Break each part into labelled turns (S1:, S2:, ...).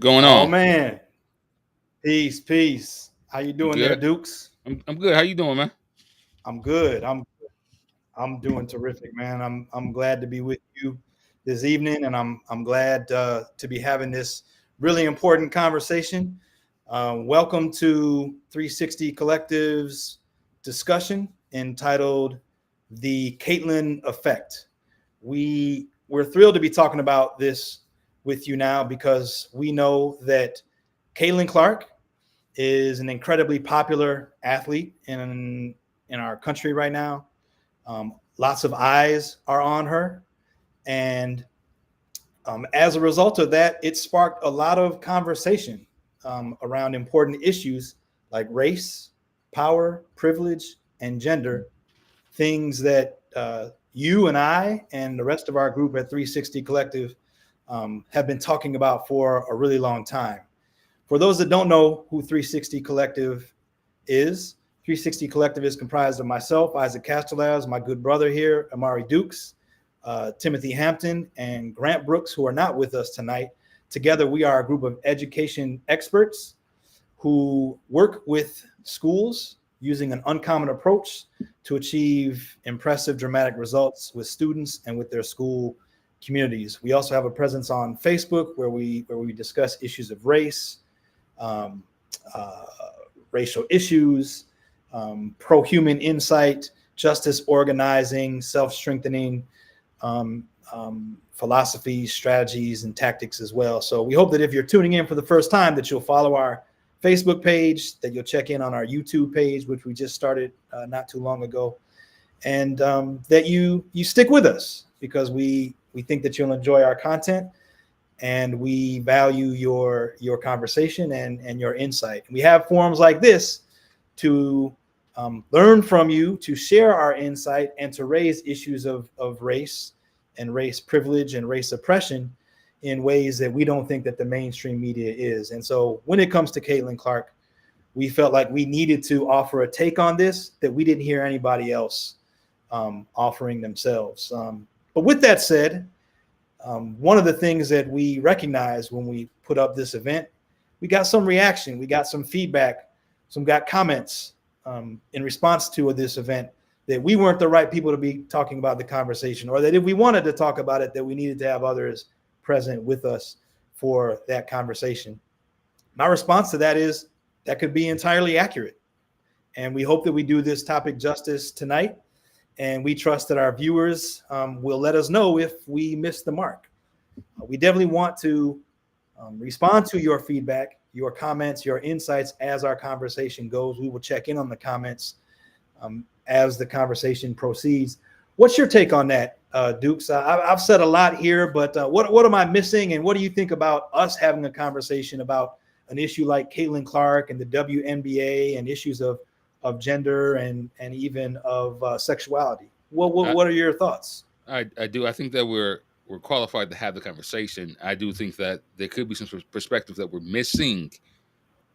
S1: going
S2: Oh
S1: on?
S2: man, peace, peace. How you
S1: You
S2: doing there,
S1: good?
S2: Dukes?
S1: I'm good. How you doing, man?
S2: I'm good. I'm doing terrific, man. I'm glad to be with you this evening, and I'm glad to be having this really important conversation. Welcome to 360 Collective's discussion entitled "The Caitlin Effect." We're thrilled to be talking about this with you now because we know that Caitlin Clark is an incredibly popular athlete in our country right now. Lots of eyes are on her, and as a result of that, it sparked a lot of conversation around important issues like race, power, privilege, and gender. Things that you and I and the rest of our group at 360 Collective have been talking about for a really long time. For those that don't know who 360 Collective is, 360 Collective is comprised of myself, Isaac Castellaz, my good brother here, Amari Dukes, Timothy Hampton, and Grant Brooks, who are not with us tonight. Together, we are a group of education experts who work with schools using an uncommon approach to achieve impressive, dramatic results with students and with their school communities. We also have a presence on Facebook where we discuss issues of race, um, uh, racial issues, pro-human insight, justice organizing, self-strengthening, philosophies, strategies, and tactics as well. So we hope that if you're tuning in for the first time, that you'll follow our Facebook page, that you'll check in on our YouTube page, which we just started not too long ago, and that you stick with us because we think that you'll enjoy our content, and we value your conversation and your insight. We have forums like this to learn from you, to share our insight, and to raise issues of race and race privilege and race oppression in ways that we don't think that the mainstream media is. And so when it comes to Caitlin Clark, we felt like we needed to offer a take on this that we didn't hear anybody else offering themselves. But with that said, one of the things that we recognized when we put up this event, we got some reaction, we got some feedback, some got comments in response to this event that we weren't the right people to be talking about the conversation, or that if we wanted to talk about it, that we needed to have others present with us for that conversation. My response to that is that could be entirely accurate. And we hope that we do this topic justice tonight. And we trust that our viewers will let us know if we missed the mark. We definitely want to respond to your feedback, your comments, your insights as our conversation goes. We will check in on the comments as the conversation proceeds. What's your take on that, Dukes? I've said a lot here, but what am I missing? And what do you think about us having a conversation about an issue like Caitlin Clark and the WNBA and issues of gender and even of sexuality?
S1: I,
S2: What are your thoughts?
S1: I do. I think that we're qualified to have the conversation. I do think that there could be some perspectives that we're missing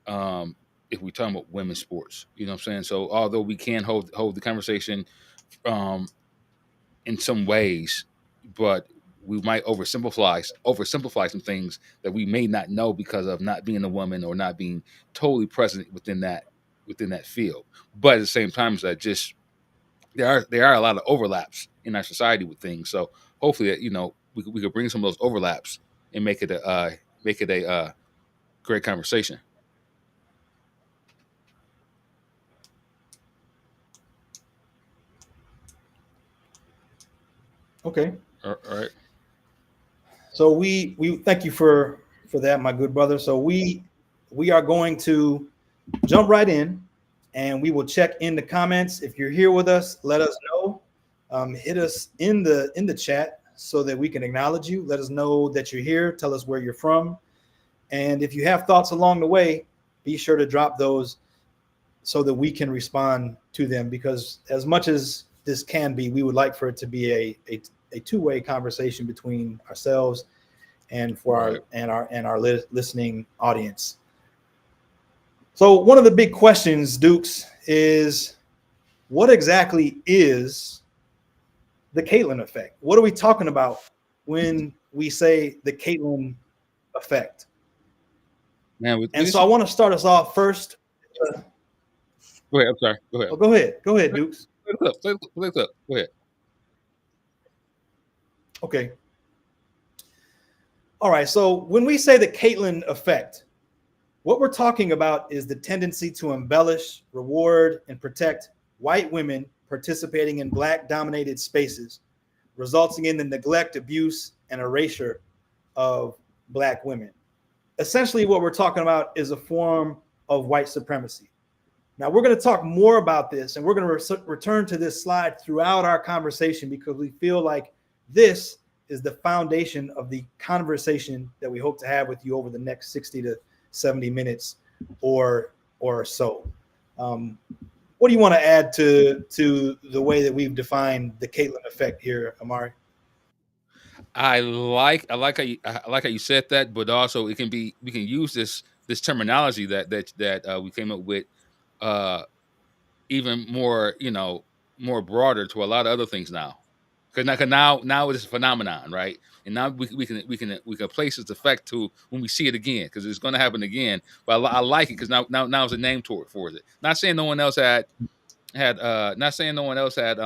S1: um, if we're talking about women's sports. You know what I'm saying? So although we can hold the conversation um, in some ways, but we might oversimplify some things that we may not know because of not being a woman or not being totally present within that field. But at the same time, is that just there are a lot of overlaps in our society with things. So hopefully, we could bring some of those overlaps and make it a great conversation.
S2: Okay.
S1: All right.
S2: So we thank you for that, my good brother. So we are going to jump right in, and we will check in the comments. If you're here with us, let us know. Hit us in the chat so that we can acknowledge you. Let us know that you're here. Tell us where you're from, and if you have thoughts along the way, be sure to drop those so that we can respond to them. Because as much as this can be, we would like for it to be a two-way conversation between ourselves and for
S1: Right.
S2: our listening audience. So one of the big questions, Dukes, is what exactly is the Caitlin effect? What are we talking about when we say the Caitlin effect?
S1: Man,
S2: And so I want to start us off first.
S1: go ahead. I'm sorry. Go ahead.
S2: Oh, go ahead. Go ahead, Dukes.
S1: Play it up. Go ahead.
S2: Okay. All right. So when we say the Caitlyn effect, what we're talking about is the tendency to embellish, reward, and protect white women participating in Black dominated spaces, resulting in the neglect, abuse, and erasure of Black women. Essentially, what we're talking about is a form of white supremacy. Now, we're going to talk more about this, and we're going to return to this slide throughout our conversation because we feel like this is the foundation of the conversation that we hope to have with you over the next 60 to 70 minutes or so. What do you want to add to the way that we've defined the Caitlyn effect here, Amari?
S1: I like how you said that, but also we can use this terminology that we came up with uh even more, more broader to a lot of other things now. Because now it's a phenomenon, right? And now we can place its effect to when we see it again, because it's going to happen again. But I like it because now it's a name for it. Not saying no one else had not saying no one else had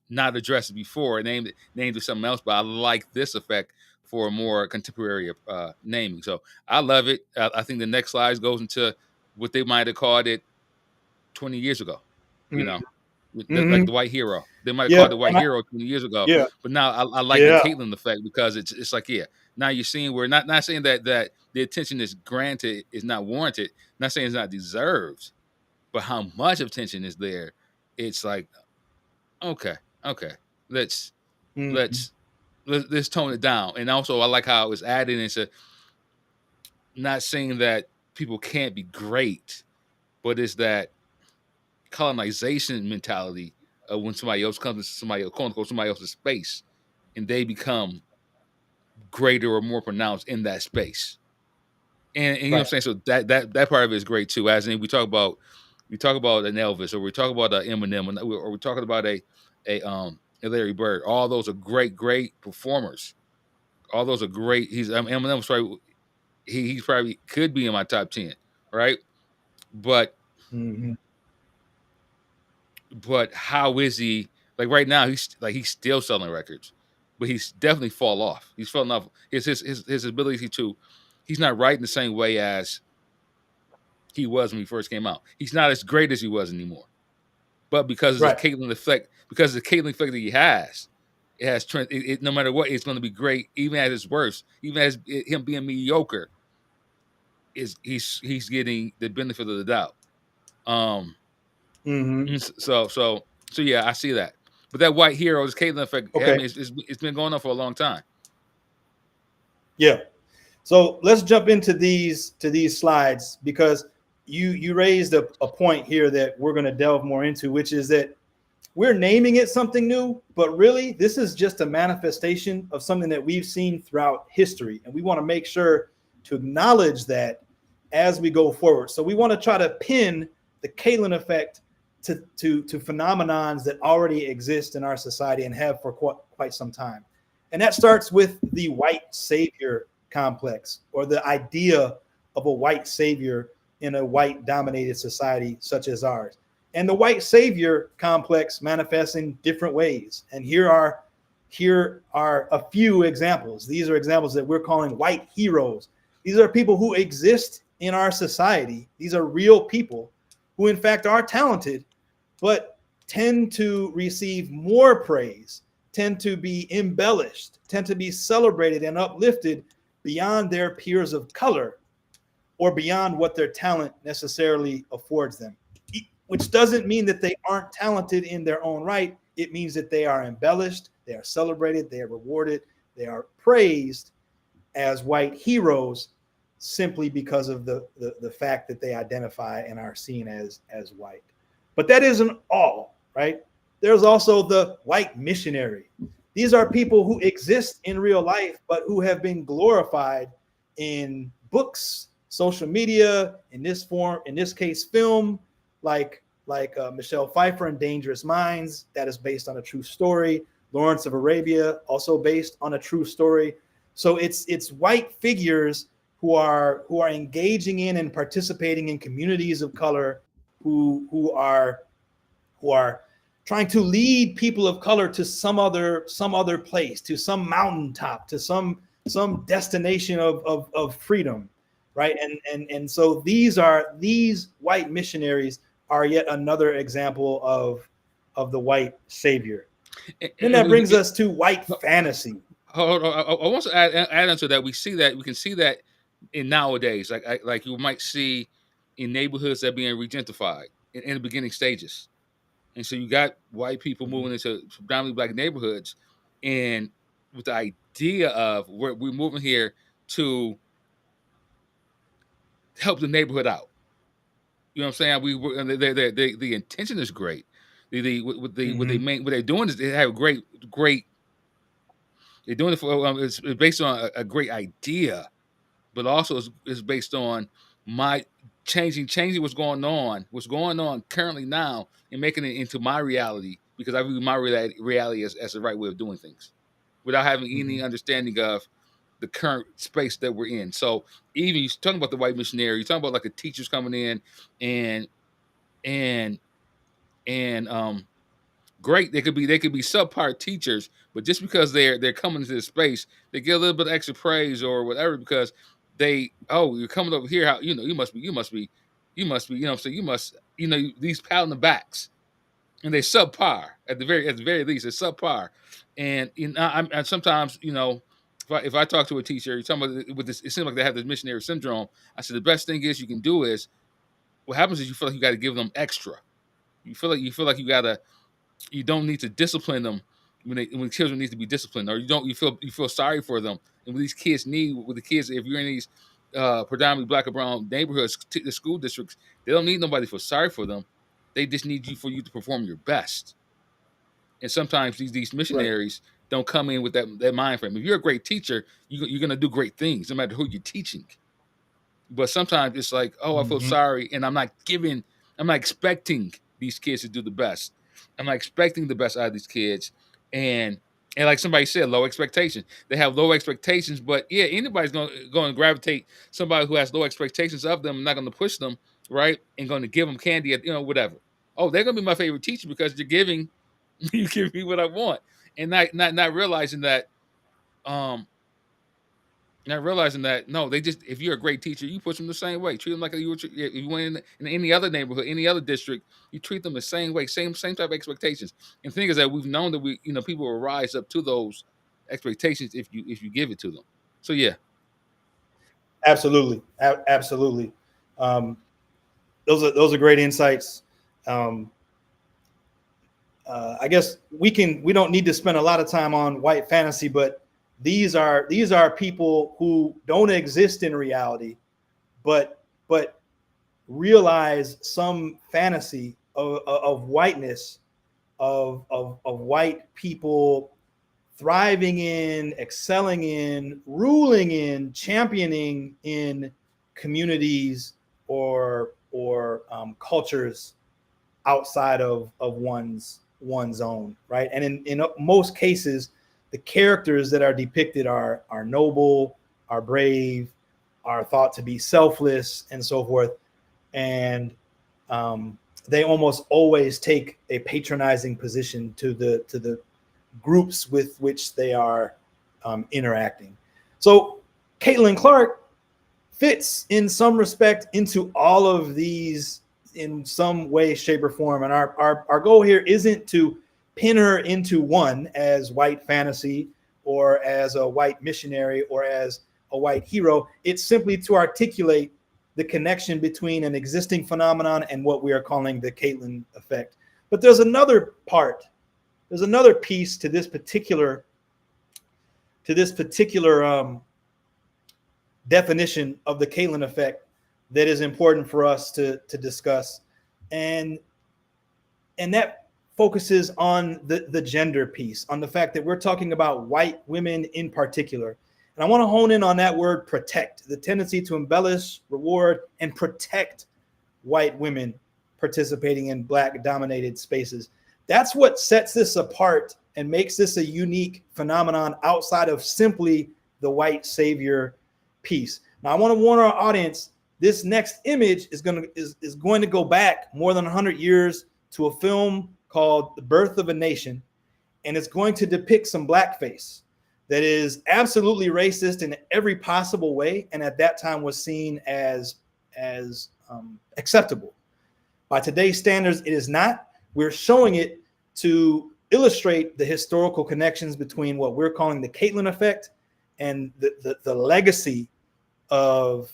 S1: not addressed it before, named it something else, but I like this effect for a more contemporary naming. So I love it. I think the next slide goes into what they might have called it 20 years ago. You know, like
S2: Mm-hmm.
S1: the white hero. They might have
S2: Yeah,
S1: called it white hero 20 years ago,
S2: yeah,
S1: but now I like the
S2: yeah,
S1: Caitlyn effect because it's like, yeah. Now you're seeing where not saying that the attention is granted is not warranted. Not saying it's not deserved, but how much attention is there? It's like, okay, okay, let's
S2: mm-hmm.
S1: let's let's tone it down. And also, I like how it was added into not saying that people can't be great, but it's that colonization mentality of when somebody else comes into quote unquote somebody else's space, and they become greater or more pronounced in that space. And you know what I'm
S2: Right.
S1: saying? So that part of it is great too. As in, we talk about an Elvis, or we talk about an Eminem, or we're talking about a Larry Bird. All those are great performers. All those are great. Eminem was probably he's probably could be in my top 10, right? But
S2: Mm-hmm.
S1: how is he like right now? He's still selling records, but he's definitely fall off. He's fallen off. His ability to he's not writing the same way as he was when he first came out. He's not as great as he was anymore. But because of the
S2: Right.
S1: Caitlyn effect, because of the Caitlyn effect that he has, it has trend. No matter what, it's going to be great, even at his worst, even as him being mediocre. He's getting the benefit of the doubt. Um,
S2: Mm-hmm.
S1: so yeah, I see that. But that white hero, this Caitlyn effect, I
S2: Okay.
S1: mean, it's been going on for a long time.
S2: Yeah. So let's jump into these slides because you raised a point here that we're going to delve more into, which is that we're naming it something new, but really this is just a manifestation of something that we've seen throughout history, and we want to make sure to acknowledge that as we go forward. So we want to try to pin the Caitlyn effect to phenomenons that already exist in our society and have for quite some time. And that starts with the white savior complex, or the idea of a white savior in a white dominated society such as ours. And the white savior complex manifests in different ways. And here are a few examples. These are examples that we're calling white heroes. These are people who exist in our society. These are real people who in fact are talented, but tend to receive more praise, tend to be embellished, tend to be celebrated and uplifted beyond their peers of color or beyond what their talent necessarily affords them. Which doesn't mean that they aren't talented in their own right. It means that they are embellished, they are celebrated, they are rewarded, they are praised as white heroes simply because of the fact that they identify and are seen as white. But that isn't all, right? There's also the white missionary. These are people who exist in real life, but who have been glorified in books, social media, in this case, film, like Michelle Pfeiffer in Dangerous Minds, that is based on a true story. Lawrence of Arabia, also based on a true story. So it's white figures who are engaging in and participating in communities of color, who are trying to lead people of color to some other place, to some mountaintop, to some destination of freedom, right? And so these white missionaries are yet another example of the white savior. Then that brings us to white fantasy.
S1: Hold on, I want to add on to that. We can see that in nowadays, like you might see in neighborhoods that are being regentified in the beginning stages. And so you got white people
S2: Mhm.
S1: moving into predominantly black neighborhoods, and with the idea of we're moving here to help the neighborhood out. You know what I'm saying? The intention is great.
S2: Mhm.
S1: What they're doing is they have great. They're doing it for it's based on a great idea, but also is based on my changing what's going on currently now, and making it into my reality, because I view my reality as the right way of doing things, without having any
S2: Mhm.
S1: understanding of the current space that we're in. So even you talking about the white missionary, you're talking about like the teachers coming in and and and great. They could be subpar teachers, but just because they're coming into this space, they get a little bit of extra praise or whatever, because you're coming over here. How you know what I'm saying, you must these pat on the backs, and they subpar at the very least, they're subpar. And I'm sometimes, if I talk to a teacher, you're talking about with this, it seems like they have this missionary syndrome. I said the best thing is you can do is, what happens is you feel like you got to give them extra. You feel like you don't need to discipline them when children need to be disciplined, or you feel sorry for them. And what these kids need, with the kids, if you're in these predominantly black or brown neighborhoods, the school districts, they don't need nobody to feel sorry for them. They just need you for you to perform your best. And sometimes these
S2: Right.
S1: missionaries don't come in with that mind frame. If you're a great teacher, you're gonna do great things no matter who you're teaching. But sometimes it's like, oh, I feel
S2: Mhm.
S1: sorry, and I'm not expecting these kids to do the best. I'm not expecting the best out of these kids, and like somebody said, low expectations. They have low expectations, but yeah, anybody's going to gravitate somebody who has low expectations of them, not going to push them, right, and going to give them candy at whatever. Oh, they're going to be my favorite teacher because you're giving you give me what I want, and not realizing that um not realizing that, no, they just, if you're a great teacher, you push them the same way. Treat them like you would. If you went in any other neighborhood, any other district, you treat them the same way, same type of expectations. And the thing is that we've known that people will rise up to those expectations if you give it to them. So yeah.
S2: Absolutely. Absolutely. Um, those are great insights. Um, I guess we don't need to spend a lot of time on white fantasy, but these are people who don't exist in reality, but realize some fantasy of whiteness, of white people thriving in, excelling in, ruling in, championing in communities or cultures outside of one's own, right? And in most cases, the characters that are depicted are noble, are brave, are thought to be selfless, and so forth. And um, they almost always take a patronizing position to the groups with which they are interacting. So Caitlin Clark fits in some respect into all of these in some way, shape, or form. And our goal here isn't to pin her into one as white fantasy or as a white missionary or as a white hero. It's simply to articulate the connection between an existing phenomenon and what we are calling the Caitlin effect. But there's another piece to this particular definition of the Caitlin effect that is important for us to discuss, and that focuses on the gender piece, on the fact that we're talking about white women in particular. And I want to hone in on that word protect, the tendency to embellish, reward, and protect white women participating in black dominated spaces. That's what sets this apart and makes this a unique phenomenon outside of simply the white savior piece. Now, I want to warn our audience, this next image is going to go back more than 100 years to a film called The Birth of a Nation, and it's going to depict some blackface that is absolutely racist in every possible way, and at that time was seen as acceptable. By today's standards, it is not. We're showing it to illustrate the historical connections between what we're calling the Caitlyn effect and the legacy of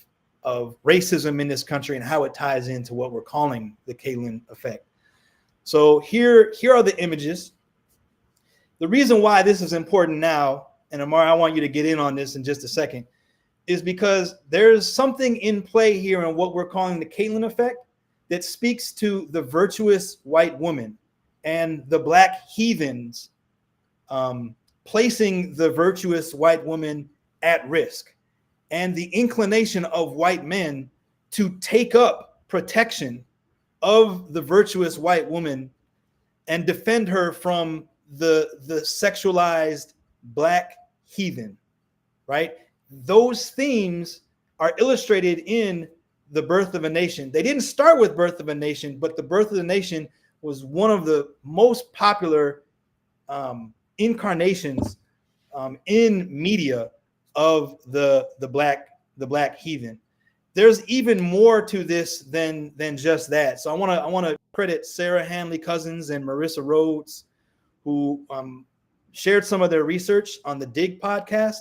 S2: racism in this country and how it ties into what we're calling the Caitlyn effect. So here are the images. The reason why this is important now, and Amar, I want you to get in on this in just a second, is because there's something in play here in what we're calling the Caitlyn effect that speaks to the virtuous white woman and the black heathens placing the virtuous white woman at risk, and the inclination of white men to take up protection of the virtuous white woman and defend her from the sexualized black heathen, right? Those themes are illustrated in The Birth of a Nation. They didn't start with Birth of a Nation, but The Birth of the Nation was one of the most popular incarnations in media of the black heathen. There's even more to this than just that. So I want to credit Sarah Hanley Cousins and Marissa Rhodes, who shared some of their research on the Dig podcast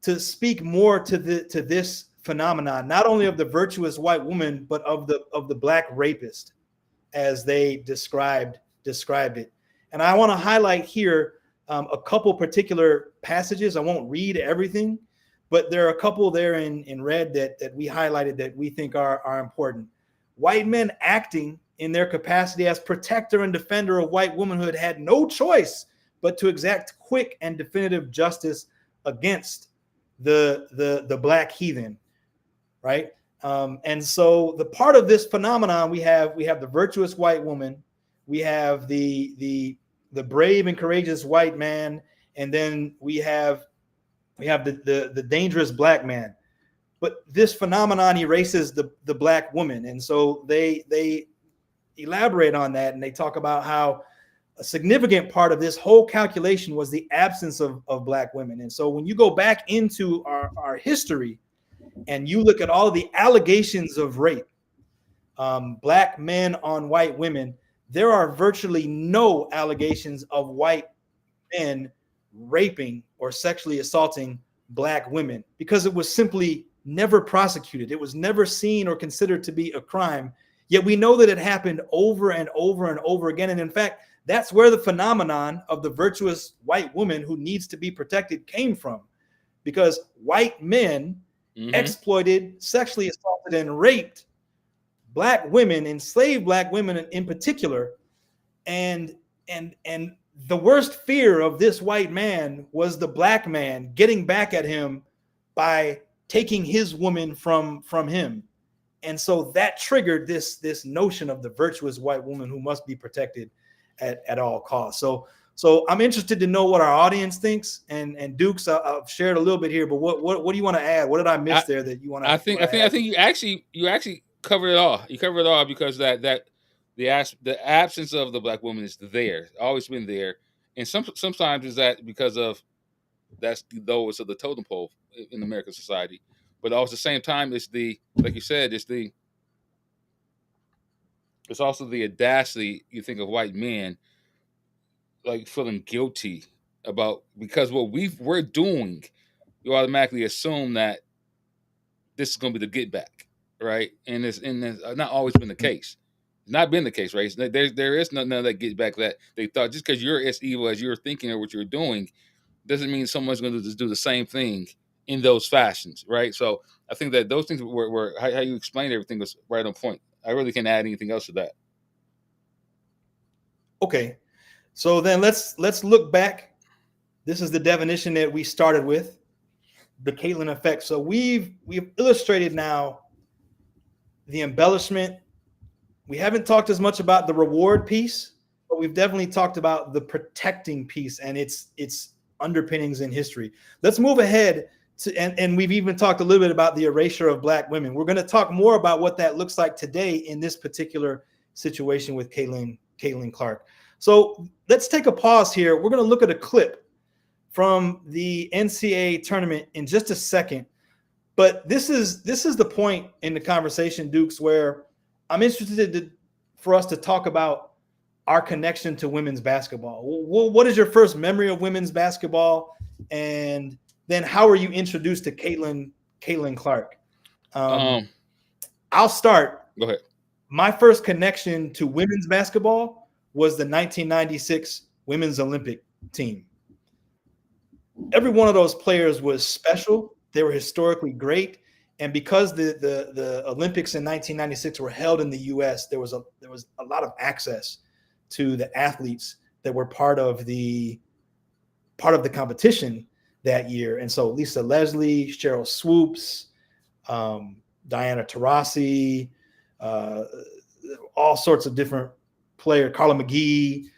S2: to speak more to this phenomenon, not only of the virtuous white woman, but of the black rapist, as they described it. And I want to highlight here a couple particular passages. I won't read everything, but there are a couple there in red that we highlighted that we think are important. White men acting in their capacity as protector and defender of white womanhood had no choice but to exact quick and definitive justice against the black heathen, right? And so the part of this phenomenon, we have the virtuous white woman, we have the brave and courageous white man, and then we have the dangerous black man. But this phenomenon erases the black woman, and so they elaborate on that, and they talk about how a significant part of this whole calculation was the absence of black women. And so when you go back into our history and you look at all of the allegations of rape, black men on white women, there are virtually no allegations of white men raping or sexually assaulting black women, because it was simply never prosecuted. It was never seen or considered to be a crime. Yet we know that it happened over and over and over again. And in fact, that's where the phenomenon of the virtuous white woman who needs to be protected came from, because white men exploited, sexually assaulted, and raped black women, enslaved black women in particular. And the worst fear of this white man was the black man getting back at him by taking his woman from him. And so that triggered this notion of the virtuous white woman who must be protected at all costs. So I'm interested to know what our audience thinks. And Dukes, I've shared a little bit here, but what do you want to add? What did I miss there that you want to?
S1: I think you actually covered it all. You covered it all, because that the absence of the black woman is there, always been there, and sometimes is that because of that's the lowest of the totem pole in American society, but also at the same time it's like you said, it's also the audacity, you think, of white men like feeling guilty about, because what we're doing, you automatically assume that this is going to be the get back, right? And it's not always been the case. It's not been the case, right? There is none of that get back that they thought, just because you're as evil as you're thinking or what you're doing doesn't mean someone's going to just do the same thing in those fashions, right? So I think that those things were how you explained everything was right on point. I really can't add anything else to that.
S2: Okay, so then let's look back. This is the definition that we started with, the Caitlyn effect. So we've illustrated now the embellishment. We haven't talked as much about the reward piece, but we've definitely talked about the protecting piece and its underpinnings in history. Let's move ahead and we've even talked a little bit about the erasure of Black women. We're going to talk more about what that looks like today in this particular situation with Caitlin Clark. So let's take a pause here. We're going to look at a clip from the NCAA tournament in just a second. But this is the point in the conversation, Dukes, where I'm interested for us to talk about our connection to women's basketball. What is your first memory of women's basketball, and then how were you introduced to Caitlin Clark? I'll start.
S1: Go ahead.
S2: My first connection to women's basketball was the 1996 Women's Olympic team. Every one of those players was special. They were historically great. And because the Olympics in 1996 were held in the U.S., there was a lot of access to the athletes that were part of the competition that year. And so Lisa Leslie, Cheryl Swoops, Diana Taurasi, all sorts of different players, Carla McGee.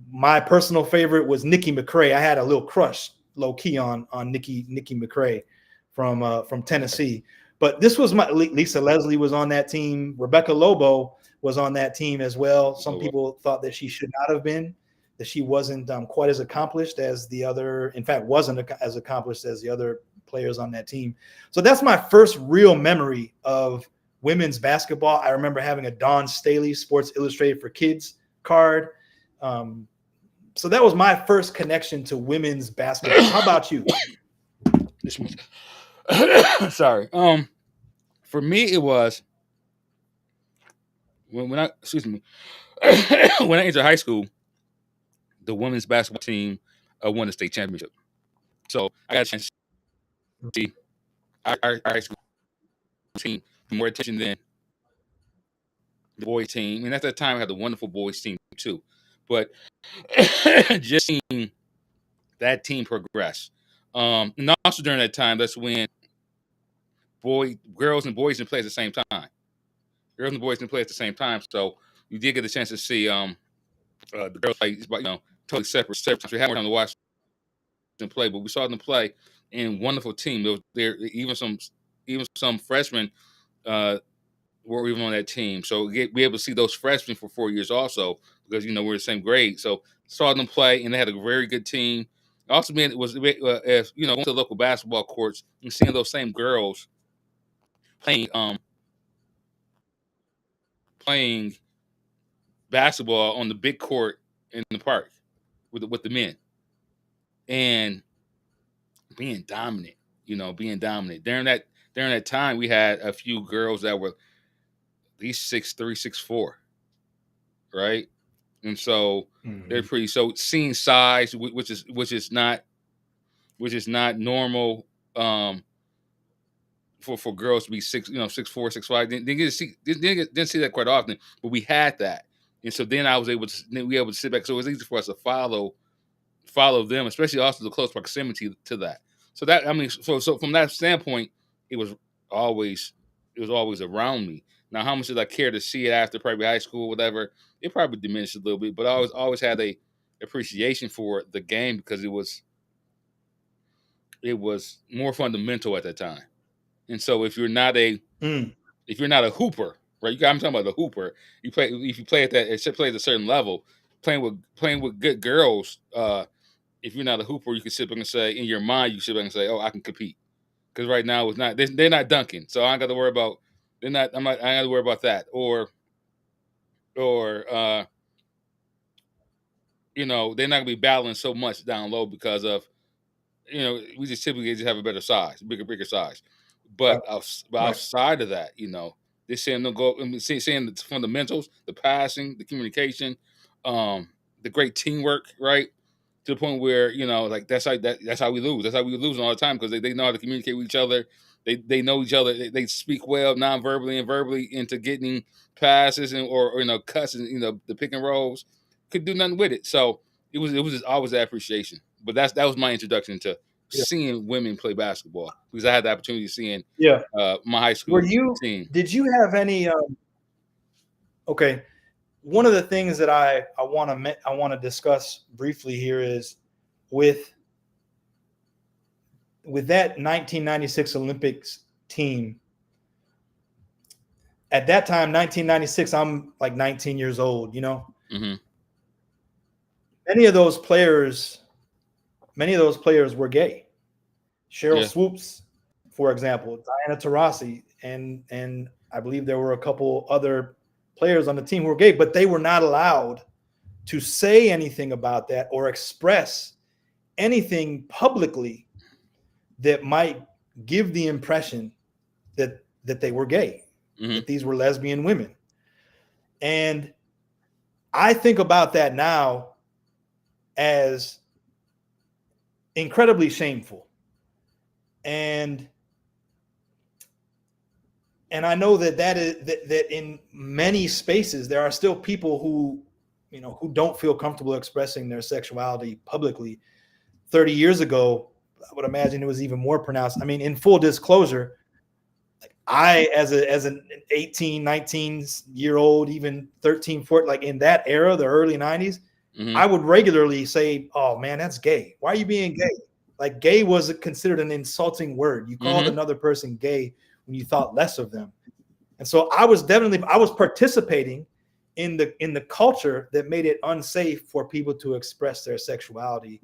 S2: My personal favorite was Nikki McCray. I had a little crush, low key, on Nikki McCray from Tennessee. But this was Lisa Leslie was on that team. Rebecca Lobo was on that team as well. Some people thought that she should not have been, that she wasn't quite as accomplished as the other, in fact, wasn't as accomplished as the other players on that team. So that's my first real memory of women's basketball. I remember having a Dawn Staley Sports Illustrated for Kids card. So that was my first connection to women's basketball. How about you?
S1: Sorry. For me, it was when I when I entered high school, the women's basketball team won the state championship. So I got a chance to see our high school team more attention than the boys team. And at that time, I had the wonderful boys team too. But just seeing that team progress. And also during that time, that's when girls and boys didn't play at the same time. Girls and boys didn't play at the same time. So you did get a chance to see the girls play, totally separate. We had more time to watch them play, but we saw them play in wonderful team. There even some freshmen were even on that team. So be able to see those freshmen for 4 years also, because we're the same grade. So saw them play, and they had a very good team. Also, went to the local basketball courts and seeing those same girls playing basketball on the big court in the park with the men, and being dominant. Being dominant. During that time, we had a few girls that were at least 6'3", 6'4", right? And so they're pretty. So seeing size, which is not normal for girls to be 6'4", 6'5". Didn't see that quite often, but we had that, and so then we were able to sit back. So it was easy for us to follow them, especially also the close proximity to that. So so from that standpoint, it was always around me. Now, how much did I care to see it after probably high school, whatever? It probably diminished a little bit, but I always had a appreciation for the game because it was more fundamental at that time. And so if you're not a hooper, right? I'm talking about the hooper. If you play at a certain level, playing with good girls. If you're not a hooper, you can sit back and say, in your mind, you sit back and say, "Oh, I can compete." Because right now it's not. They're not dunking, so I ain't got to worry about. They're not. I ain't got to worry about that. Or they're not gonna be battling so much down low because of we just typically just have a better size, bigger size. But outside of that, they're seeing them go. Seeing the fundamentals, the passing, the communication, the great teamwork, right? To the point where that's how we lose. That's how we lose all the time because they know how to communicate with each other. They know each other. They speak well, non-verbally and verbally, into getting passes or cuts and the pick and rolls. Could do nothing with it. So it was just always that appreciation. But that was my introduction to seeing women play basketball, because I had the opportunity of seeing my high school team.
S2: Did you have any? Okay. One of the things that I want to discuss briefly here is with with that 1996 Olympics team, at that time, 1996, I'm like 19 years old, you know.
S1: Mm-hmm.
S2: Many of those players were gay. Cheryl
S1: Yeah.
S2: Swoops, for example, Diana Taurasi, and I believe there were a couple other players on the team who were gay, but they were not allowed to say anything about that or express anything publicly that might give the impression that they were gay,
S1: Mm-hmm.
S2: that these were lesbian women. And I think about that now as incredibly shameful. And I know that in many spaces there are still people who, you know, who don't feel comfortable expressing their sexuality publicly. 30 years ago, I would imagine it was even more pronounced. I mean, in full disclosure, I, as an 18, 19-year-old, even 13, 14, like in that era, the early 90s,
S1: Mm-hmm.
S2: I would regularly say, "Oh man, that's gay. Why are you being gay?" Like gay was considered an insulting word. You called
S1: Mm-hmm.
S2: another person gay when you thought less of them. And so I was participating in the culture that made it unsafe for people to express their sexuality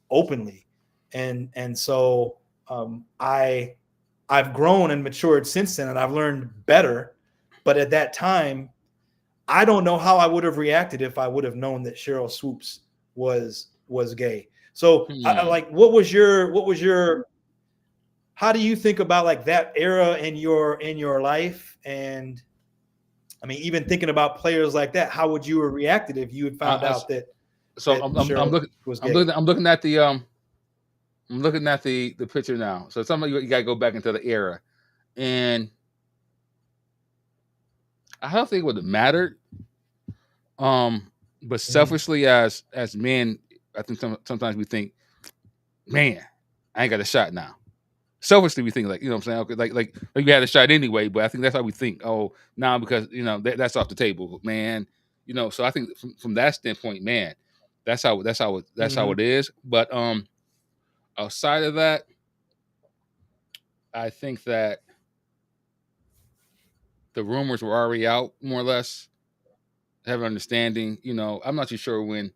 S2: openly. And so I've grown and matured since then, and I've learned better. But at that time, I don't know how I would have reacted if I would have known that Cheryl Swoops was gay. So like, what was your how do you think about like that era in your life? And I mean, even thinking about players like that, how would you have reacted if you had found out that
S1: So
S2: that
S1: I'm
S2: Cheryl
S1: looking.
S2: was gay?
S1: I'm looking at the picture now. So somebody you got to go back into the era, and I don't think it would have mattered. But selfishly, as men, I think sometimes we think, man, I ain't got a shot now. Selfishly, we think like, you know what I'm saying? Okay, like you had a shot anyway, but I think that's how we think. Oh, now because you know that's off the table, man. You know, so I think from that standpoint, man, that's how it is. But outside of that, I think that the rumors were already out, more or less. Have an understanding. You know, I'm not too sure when.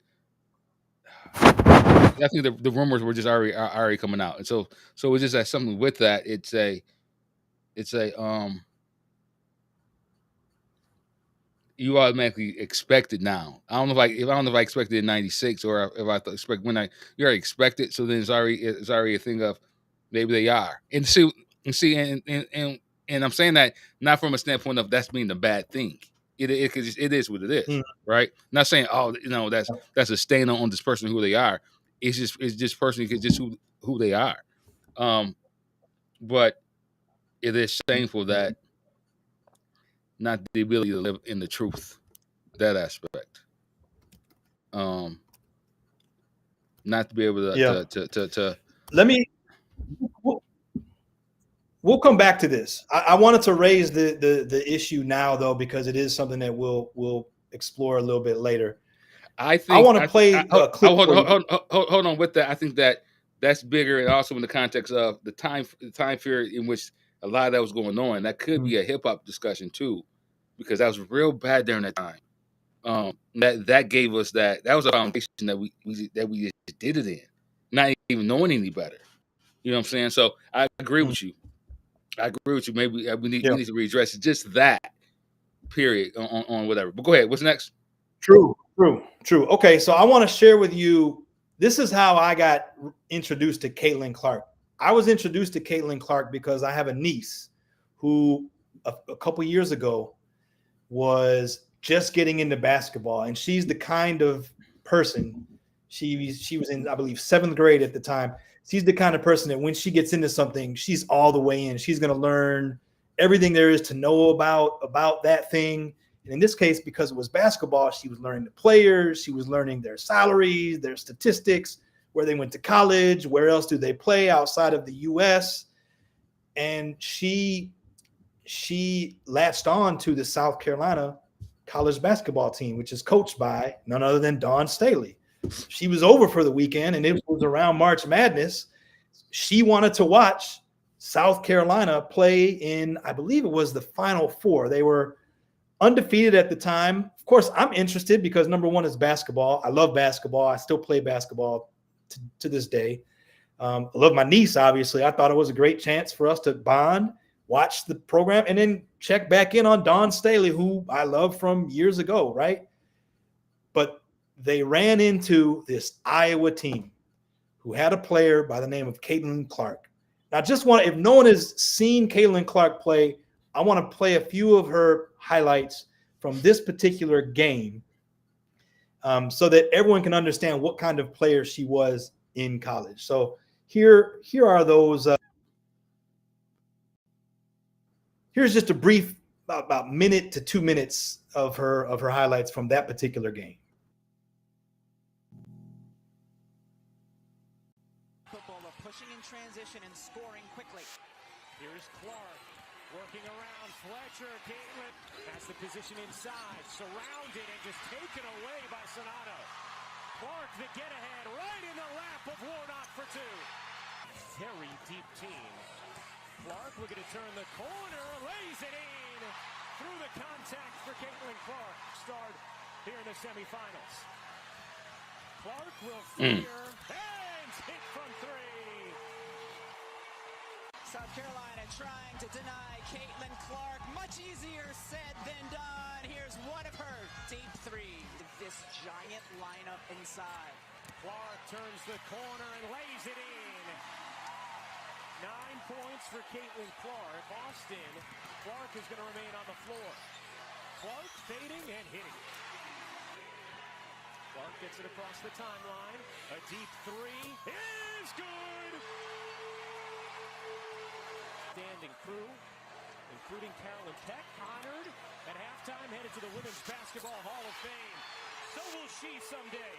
S1: I think the rumors were just already coming out, and so it's just that something with that. It's a you automatically expect it now. I don't know if I expected it in '96 or if I expect when you already expect it. So then it's already a thing of maybe they are and see and I'm saying that not from a standpoint of that's being a bad thing. It is what it is, right? Not saying you know that's a stain on this person who they are. It's just personally just who they are. But it is shameful that not the ability to live in the truth, that aspect. Not to be able
S2: Yeah.
S1: to
S2: Let me. We'll come back to this. I wanted to raise the issue now though because it is something that we'll explore a little bit later.
S1: I
S2: want to
S1: think
S2: play a clip for you.
S1: Hold on with that. I think that's bigger, and also in the context of the time period in which a lot of that was going on. That could be a hip hop discussion too, because that was real bad during that time. That gave us that was a foundation that we just did it in, not even knowing any better. You know what I'm saying? So I agree with you. Maybe we need to readdress just that period on whatever. But go ahead. What's next?
S2: True. Okay, so I want to share with you. This is how I got introduced to Caitlin Clark. I was introduced to Caitlin Clark because I have a niece who a couple years ago was just getting into basketball, and she's the kind of person. She was in, I believe, 7th grade at the time. She's the kind of person that when she gets into something, she's all the way in. She's going to learn everything there is to know about that thing. And in this case, because it was basketball, she was learning the players, she was learning their salaries, their statistics, where they went to college, where else do they play outside of the US. And she latched on to the South Carolina college basketball team, which is coached by none other than Dawn Staley. She was over for the weekend, and it was around March Madness. she wanted to watch South Carolina play in, I believe it was the Final Four. They were undefeated at the time. Of course, I'm interested because number one is basketball. I love basketball. I still play basketball to this day. I love my niece, obviously. I thought it was a great chance for us to bond, watch the program, and then check back in on Dawn Staley, who I love from years ago, right? But they ran into this Iowa team who had a player by the name of Caitlin Clark. Now, if no one has seen Caitlin Clark play, I want to play a few of her highlights from this particular game so that everyone can understand what kind of player she was in college. So here are those. Here's just a brief, about minute to 2 minutes of her highlights from that particular game.
S3: Footballer pushing in transition and scoring quickly.
S4: Here's Clark working around Fletcher. Caitlin has the position inside, surrounded and just taken away by Sonato. Clark the get ahead right in the lap of Warnock for two. Very deep team. Clark looking to turn the corner, lays it in through the contact for Caitlin Clark. Start here in the semifinals. Clark will fire and hit from three.
S3: South Carolina trying to deny Caitlin Clark. Much easier said than done. Here's one of her deep three. This giant lineup inside.
S4: Clark turns the corner and lays it in. 9 points for Caitlin Clark. Boston. Clark is going to remain on the floor. Clark fading and hitting. Clark gets it across the timeline. A deep three is good. Standing crew, including Carolyn Peck, honored at halftime, headed to the Women's Basketball Hall of Fame. So will she someday.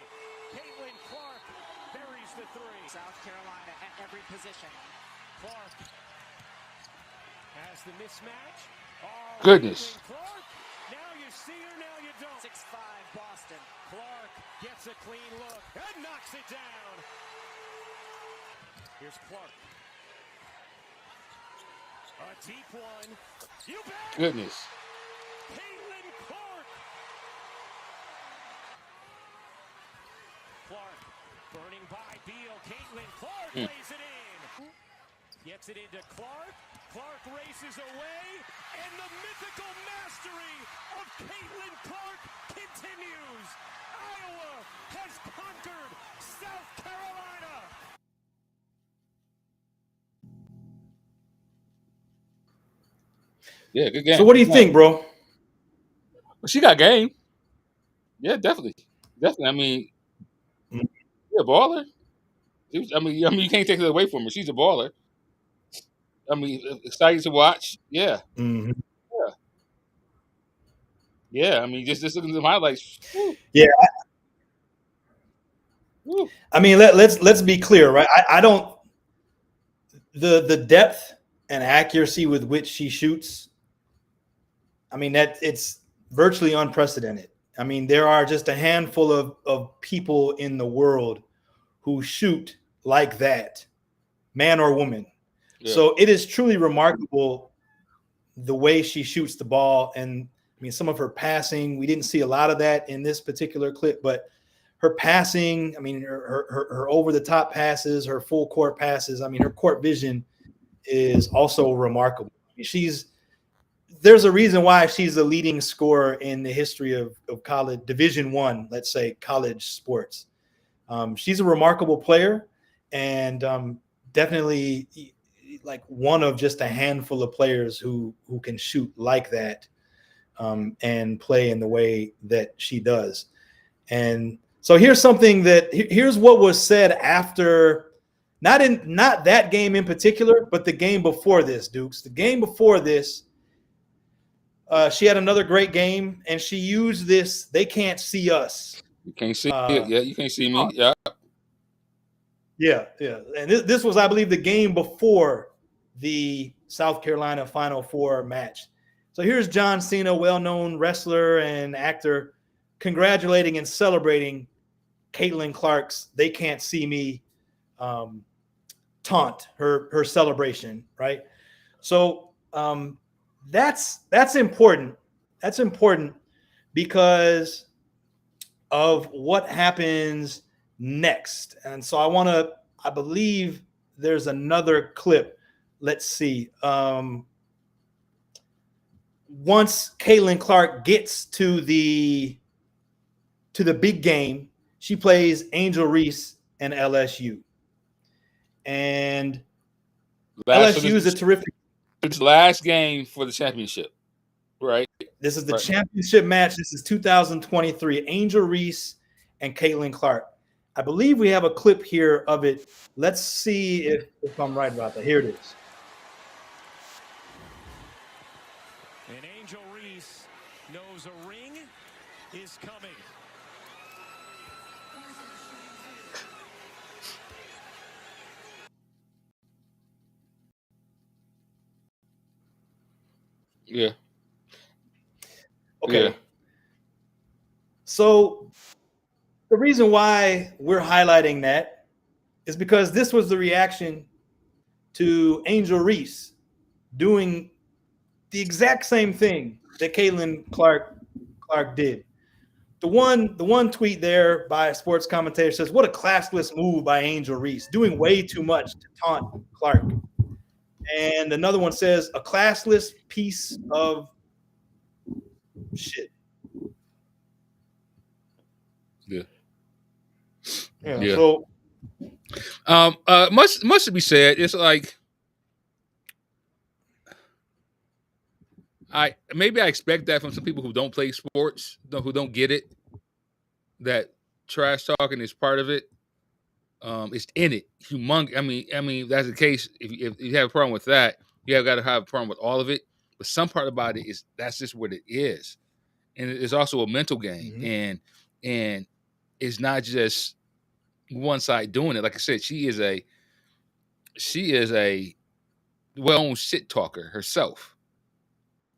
S4: Caitlin Clark buries the three.
S3: South Carolina at every position.
S4: Clark has the mismatch. Oh,
S1: Goodness.
S4: Clark. Now you see her, now you don't.
S3: 6'5" Boston.
S4: Clark gets a clean look and knocks it down. Here's Clark. A deep one. You bet.
S1: Goodness.
S4: Caitlin Clark. Clark burning by Beal. Caitlin Clark lays it in. Gets it into Clark. Clark races away. And the mythical mastery of Caitlin Clark continues. Iowa has conquered South Carolina.
S1: Yeah, good game.
S2: So what do you think, bro?
S1: Well, she got game. Yeah, definitely. Definitely. I mean, she's a baller. I mean, you can't take it away from her. She's a baller. I mean, excited to watch. Yeah.
S2: Mm-hmm.
S1: Yeah. I mean, just looking at the highlights. Woo.
S2: Yeah.
S1: Woo.
S2: I mean, let's be clear, right? I don't the depth and accuracy with which she shoots. I mean, that it's virtually unprecedented. I mean, there are just a handful of people in the world who shoot like that, man or woman.
S1: Yeah.
S2: So it is truly remarkable the way she shoots the ball. And I mean, some of her passing, we didn't see a lot of that in this particular clip, but her passing, I mean, her over-the-top passes, her full court passes, I mean, her court vision is also remarkable. I mean, there's a reason why she's the leading scorer in the history of college, Division I, let's say, college sports. She's a remarkable player and definitely like one of just a handful of players who can shoot like that and play in the way that she does. And so here's what was said after, not that game in particular, but the game before this, Dukes. The game before this, she had another great game, and she used this, they can't see us.
S1: You can't see it. Yeah, you can't see me. Yeah.
S2: Yeah. And this was, I believe, the game before the South Carolina Final Four match. So here's John Cena, well-known wrestler and actor, congratulating and celebrating Caitlin Clark's "They Can't See Me" taunt, her celebration, right? So that's important. That's important because of what happens next. And so I believe there's another clip. Let's see. Once Caitlin Clark gets to the big game, she plays Angel Reese and LSU. And LSU is a terrific.
S1: It's the last game for the championship, right?
S2: This is the championship match. This is 2023. Angel Reese and Caitlin Clark. I believe we have a clip here of it. Let's see if I'm right about that. Here it is.
S4: And Angel Reese knows a ring is coming.
S1: Yeah.
S2: Okay.
S1: Yeah.
S2: So the reason why we're highlighting that is because this was the reaction to Angel Reese doing the exact same thing that Caitlin Clark did. The one tweet there by a sports commentator says, "What a classless move by Angel Reese, doing way too much to taunt Clark." And another one says, "A classless piece of shit."
S1: Yeah.
S2: Yeah. So,
S1: much to be said. It's like I expect that from some people who don't play sports, who don't get it. That trash talking is part of it. It's in it. Humongous. I mean, if that's the case. If you have a problem with that, you have got to have a problem with all of it. But some part about it is that's just what it is, and it's also a mental game, and it's not just one side doing it. Like I said, she is a well-known shit talker herself,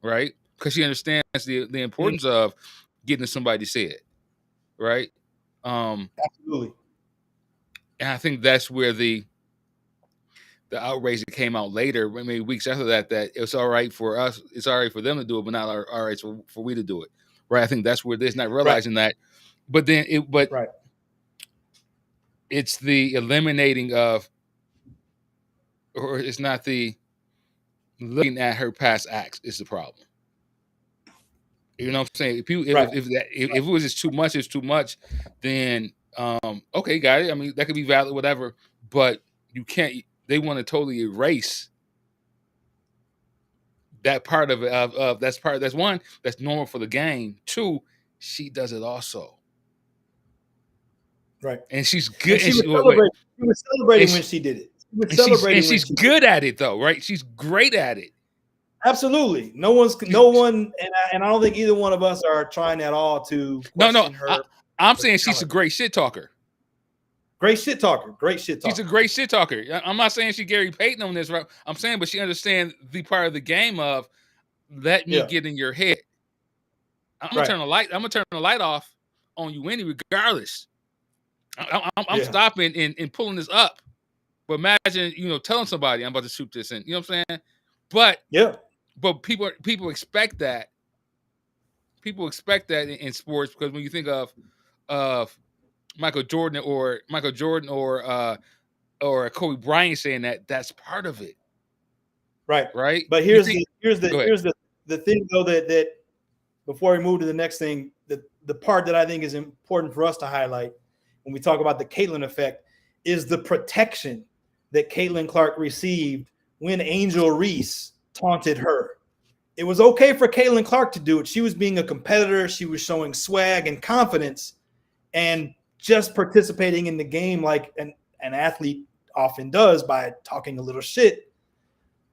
S1: right? Because she understands the importance of getting somebody to say it, right?
S2: Absolutely.
S1: And I think that's where the outrage that came out later, maybe weeks after that it's all right for us, it's all right for them to do it, but not all right for we to do it, right? I think that's where they're not realizing that. But then it's the eliminating of, or it's not the looking at her past acts is the problem. You know what I'm saying? If it was just too much, it's too much. Then okay, got it. I mean, that could be valid, whatever. But you can't. They want to totally erase that part of it. That's one that's normal for the game. Two, she does it also.
S2: Right.
S1: And she's good.
S2: And she was celebrating when she did it. She was celebrating
S1: and she's good at it though, right? She's great at it.
S2: Absolutely. No one, and I don't think either one of us are trying at all to question her.
S1: I'm saying she's a great shit talker.
S2: Great shit talker. Great shit talker.
S1: She's a great shit talker. I'm not saying she Gary Payton on this, right? I'm saying, but she understands the part of the game of let me get in your head. I'm gonna turn the light. I'm gonna turn the light off on you regardless. I'm stopping and pulling this up. But imagine, telling somebody I'm about to shoot this in. You know what I'm saying? But but people expect that. People expect that in sports, because when you think of Michael Jordan or Kobe Bryant saying that, that's part of it. Right.
S2: But here's the thing though, that before we move to the next thing, the part that I think is important for us to highlight when we talk about the Caitlin effect is the protection that Caitlin Clark received when Angel Reese taunted her. It was okay for Caitlin Clark to do it. She was being a competitor. She was showing swag and confidence and just participating in the game like an athlete often does by talking a little shit.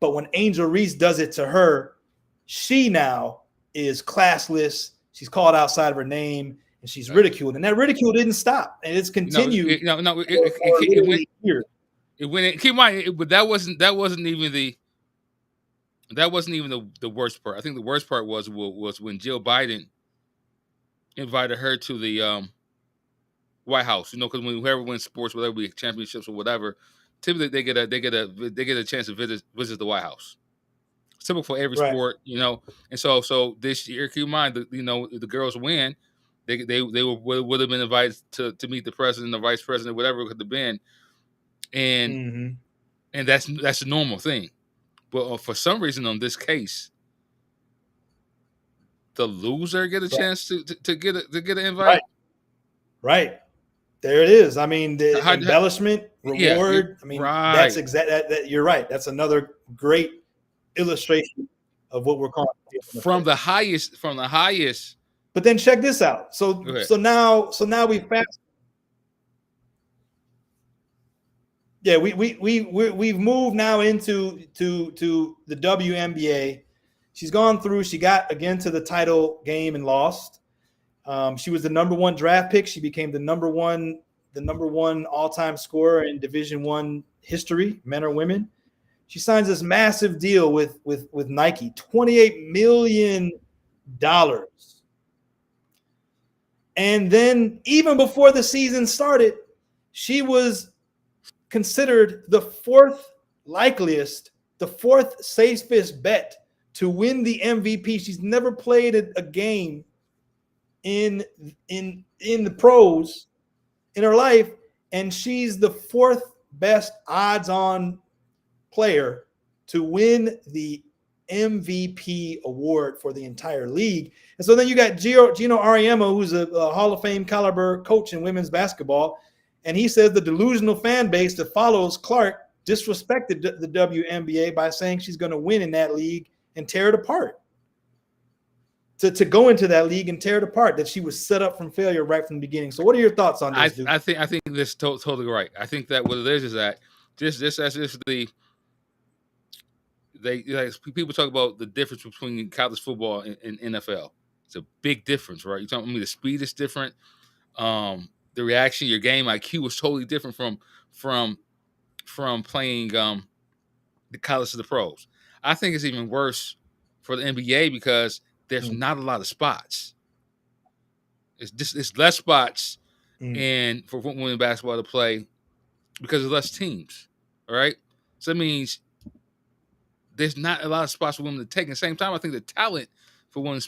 S2: But when Angel Reese does it to her, she now is classless. She's called outside of her name and she's ridiculed. And that ridicule didn't stop. And it's continued.
S1: It went. Keep in mind, but that wasn't even the worst part. I think the worst part was when Jill Biden invited her to the White House. Because when whoever wins sports, whether it be championships or whatever, typically they get a chance to visit the White House. It's typical for every
S2: Right.
S1: sport, And so this year, keep in mind that if the girls win, they would have been invited to meet the president, the vice president, whatever it could have been, and
S2: Mm-hmm.
S1: and that's a normal thing. But for some reason, on this case, the loser get a
S2: Right.
S1: chance to get an invite.
S2: Right. Right. There it is. I mean, the
S1: How-
S2: embellishment,
S1: yeah,
S2: reward. I mean, that's
S1: right.
S2: that you're right. That's another great illustration of what we're calling
S1: From the highest.
S2: But then check this out.
S1: Go ahead.
S2: So now we fast. Yeah, we've moved now into the WNBA. She's gone through. She got again to the title game and lost. She was the number 1 draft pick. She became the number one all-time scorer in Division I history, men or women. She signs this massive deal with Nike, $28 million. And then even before the season started, she was considered the fourth safest bet to win the MVP. She's never played a game in the pros in her life, and she's the 4th best odds-on player to win the MVP award for the entire league. And so then you got Gino Auriemma, who's a Hall of Fame caliber coach in women's basketball, and he says the delusional fan base that follows Clark disrespected the WNBA by saying she's going to win in that league and tear it apart. To go into that league and tear it apart, that she was set up from failure right from the beginning. So what are your thoughts on this, Duke?
S1: I think this is totally right. I think that what it is that just as if people talk about the difference between college football and NFL. It's a big difference, right? You're talking about the speed is different. The reaction, your game IQ is totally different from playing the college to the pros. I think it's even worse for the NBA because there's not a lot of spots. It's less spots and for women basketball to play because there's less teams. All right, so that means there's not a lot of spots for women to take. At the same time, I think the talent for women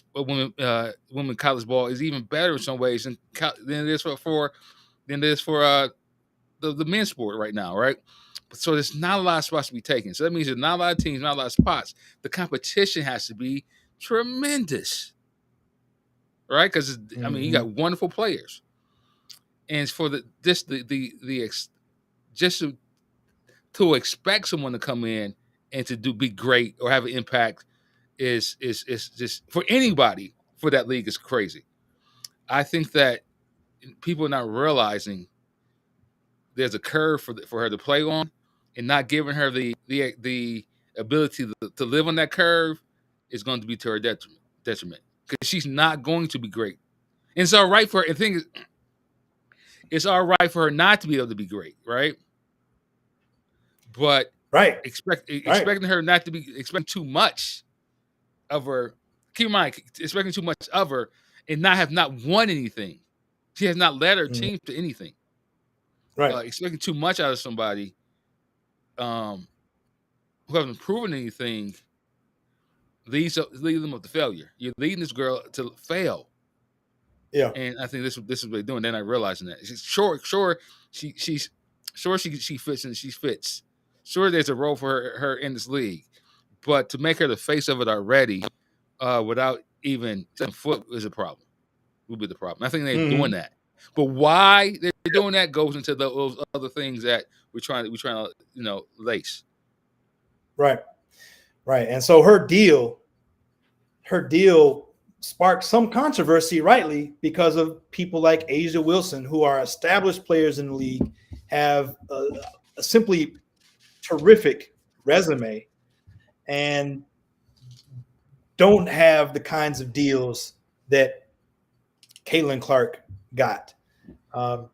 S1: college ball is even better in some ways than it is for the men's sport right now, right? So there's not a lot of spots to be taken. So that means there's not a lot of teams, not a lot of spots. The competition has to be tremendous, right? Because I mean, you got wonderful players, and for to expect someone to come in and to be great or have an impact is just for anybody for that league is crazy. I think that people are not realizing there's a curve for her to play on, and not giving her the ability to live on that curve is going to be to her detriment because she's not going to be great. And it's all right for her. The thing is, it's all right for her not to be able to be great, right? But expecting her not to be expecting too much of her. Keep in mind, expecting too much of her and not won anything. She has not led her team to anything.
S2: Right.
S1: Expecting too much out of somebody who hasn't proven anything leads them up to failure. You're leading this girl to fail.
S2: Yeah.
S1: And I think this is what they're doing. They're not realizing that. Sure, she fits and she fits. Sure, there's a role for her in this league, but to make her the face of it already, without even setting foot is a problem. Would be the problem. I think they're doing that, but why they're doing that goes into those other things that we're trying to lace.
S2: Right. And so her deal sparked some controversy, rightly, because of people like Asia Wilson, who are established players in the league, have a simply terrific resume, and don't have the kinds of deals that Caitlin Clark got. And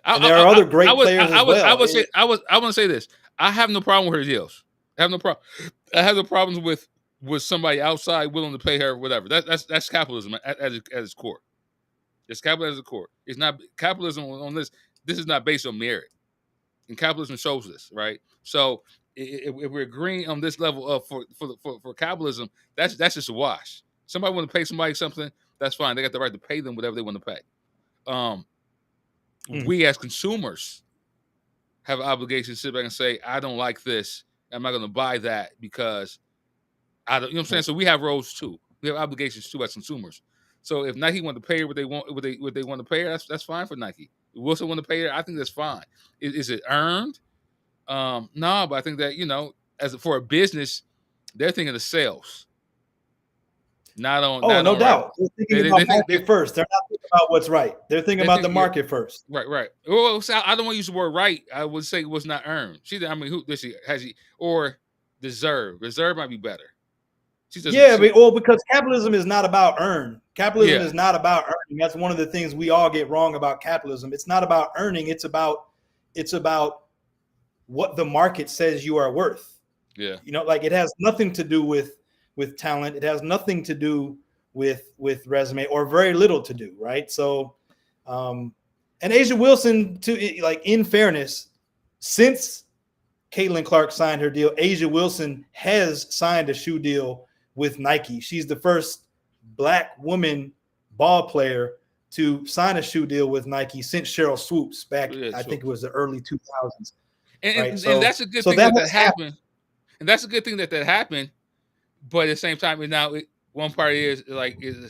S2: there are other great players as well.
S1: I want to say this. I have no problem with her deals. I have no problem. I have no problems with somebody outside willing to pay her whatever. That's capitalism at its core. It's capitalism at its core. It's not capitalism on this. This is not based on merit. and capitalism shows this, right? So if we're agreeing on this level of for capitalism, that's just a wash. Somebody want to pay somebody something, that's fine. They got the right to pay them whatever they want to pay. We as consumers have an obligation to sit back and say, I don't like this. I'm not going to buy that because I don't. You know what I'm saying? So we have roles too. We have obligations too as consumers. So if Nike want to pay her what they want, what they want to pay her, that's fine for Nike. If Wilson want to pay her, I think that's fine. Is it earned? No, but I think that as for a business, they're thinking of sales, not on.
S2: Oh,
S1: not
S2: no
S1: on right.
S2: doubt. They're thinking about market first. They're not thinking about what's right. They're thinking about the market first.
S1: Right. Well, so I don't want to use the word right. I would say it was not earned. I mean, who does she has she or deserve? Deserve might be better.
S2: Because capitalism is not about earn. Capitalism is not about earning. That's one of the things we all get wrong about capitalism. It's not about earning. It's about what the market says you are worth.
S1: Yeah.
S2: Like it has nothing to do with talent. It has nothing to do with resume, or very little to do. Right. So, and A'ja Wilson, in fairness, since Caitlin Clark signed her deal, A'ja Wilson has signed a shoe deal with Nike. She's the first Black woman ball player to sign a shoe deal with Nike since Cheryl Swoops back, I think it was the early 2000s.
S1: And that's a good thing that happened. And that's a good thing that happened. But at the same time, now one part is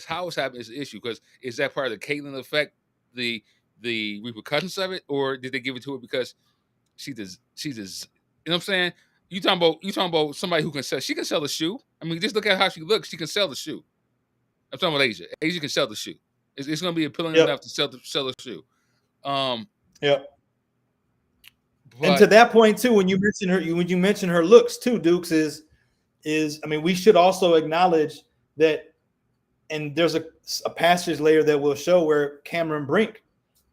S1: how it's happening is the issue, because is that part of the Caitlin effect, the repercussions of it, or did they give it to her because she does you know what I'm saying? You talking about somebody who can sell. She can sell the shoe. I mean, just look at how she looks. She can sell the shoe. I'm talking about A'ja. A'ja can sell the shoe. It's going to be appealing enough to sell the shoe.
S2: And to that point too, when you mention her looks too, Dukes, is I mean, we should also acknowledge that, and there's a passage later that will show where Cameron Brink,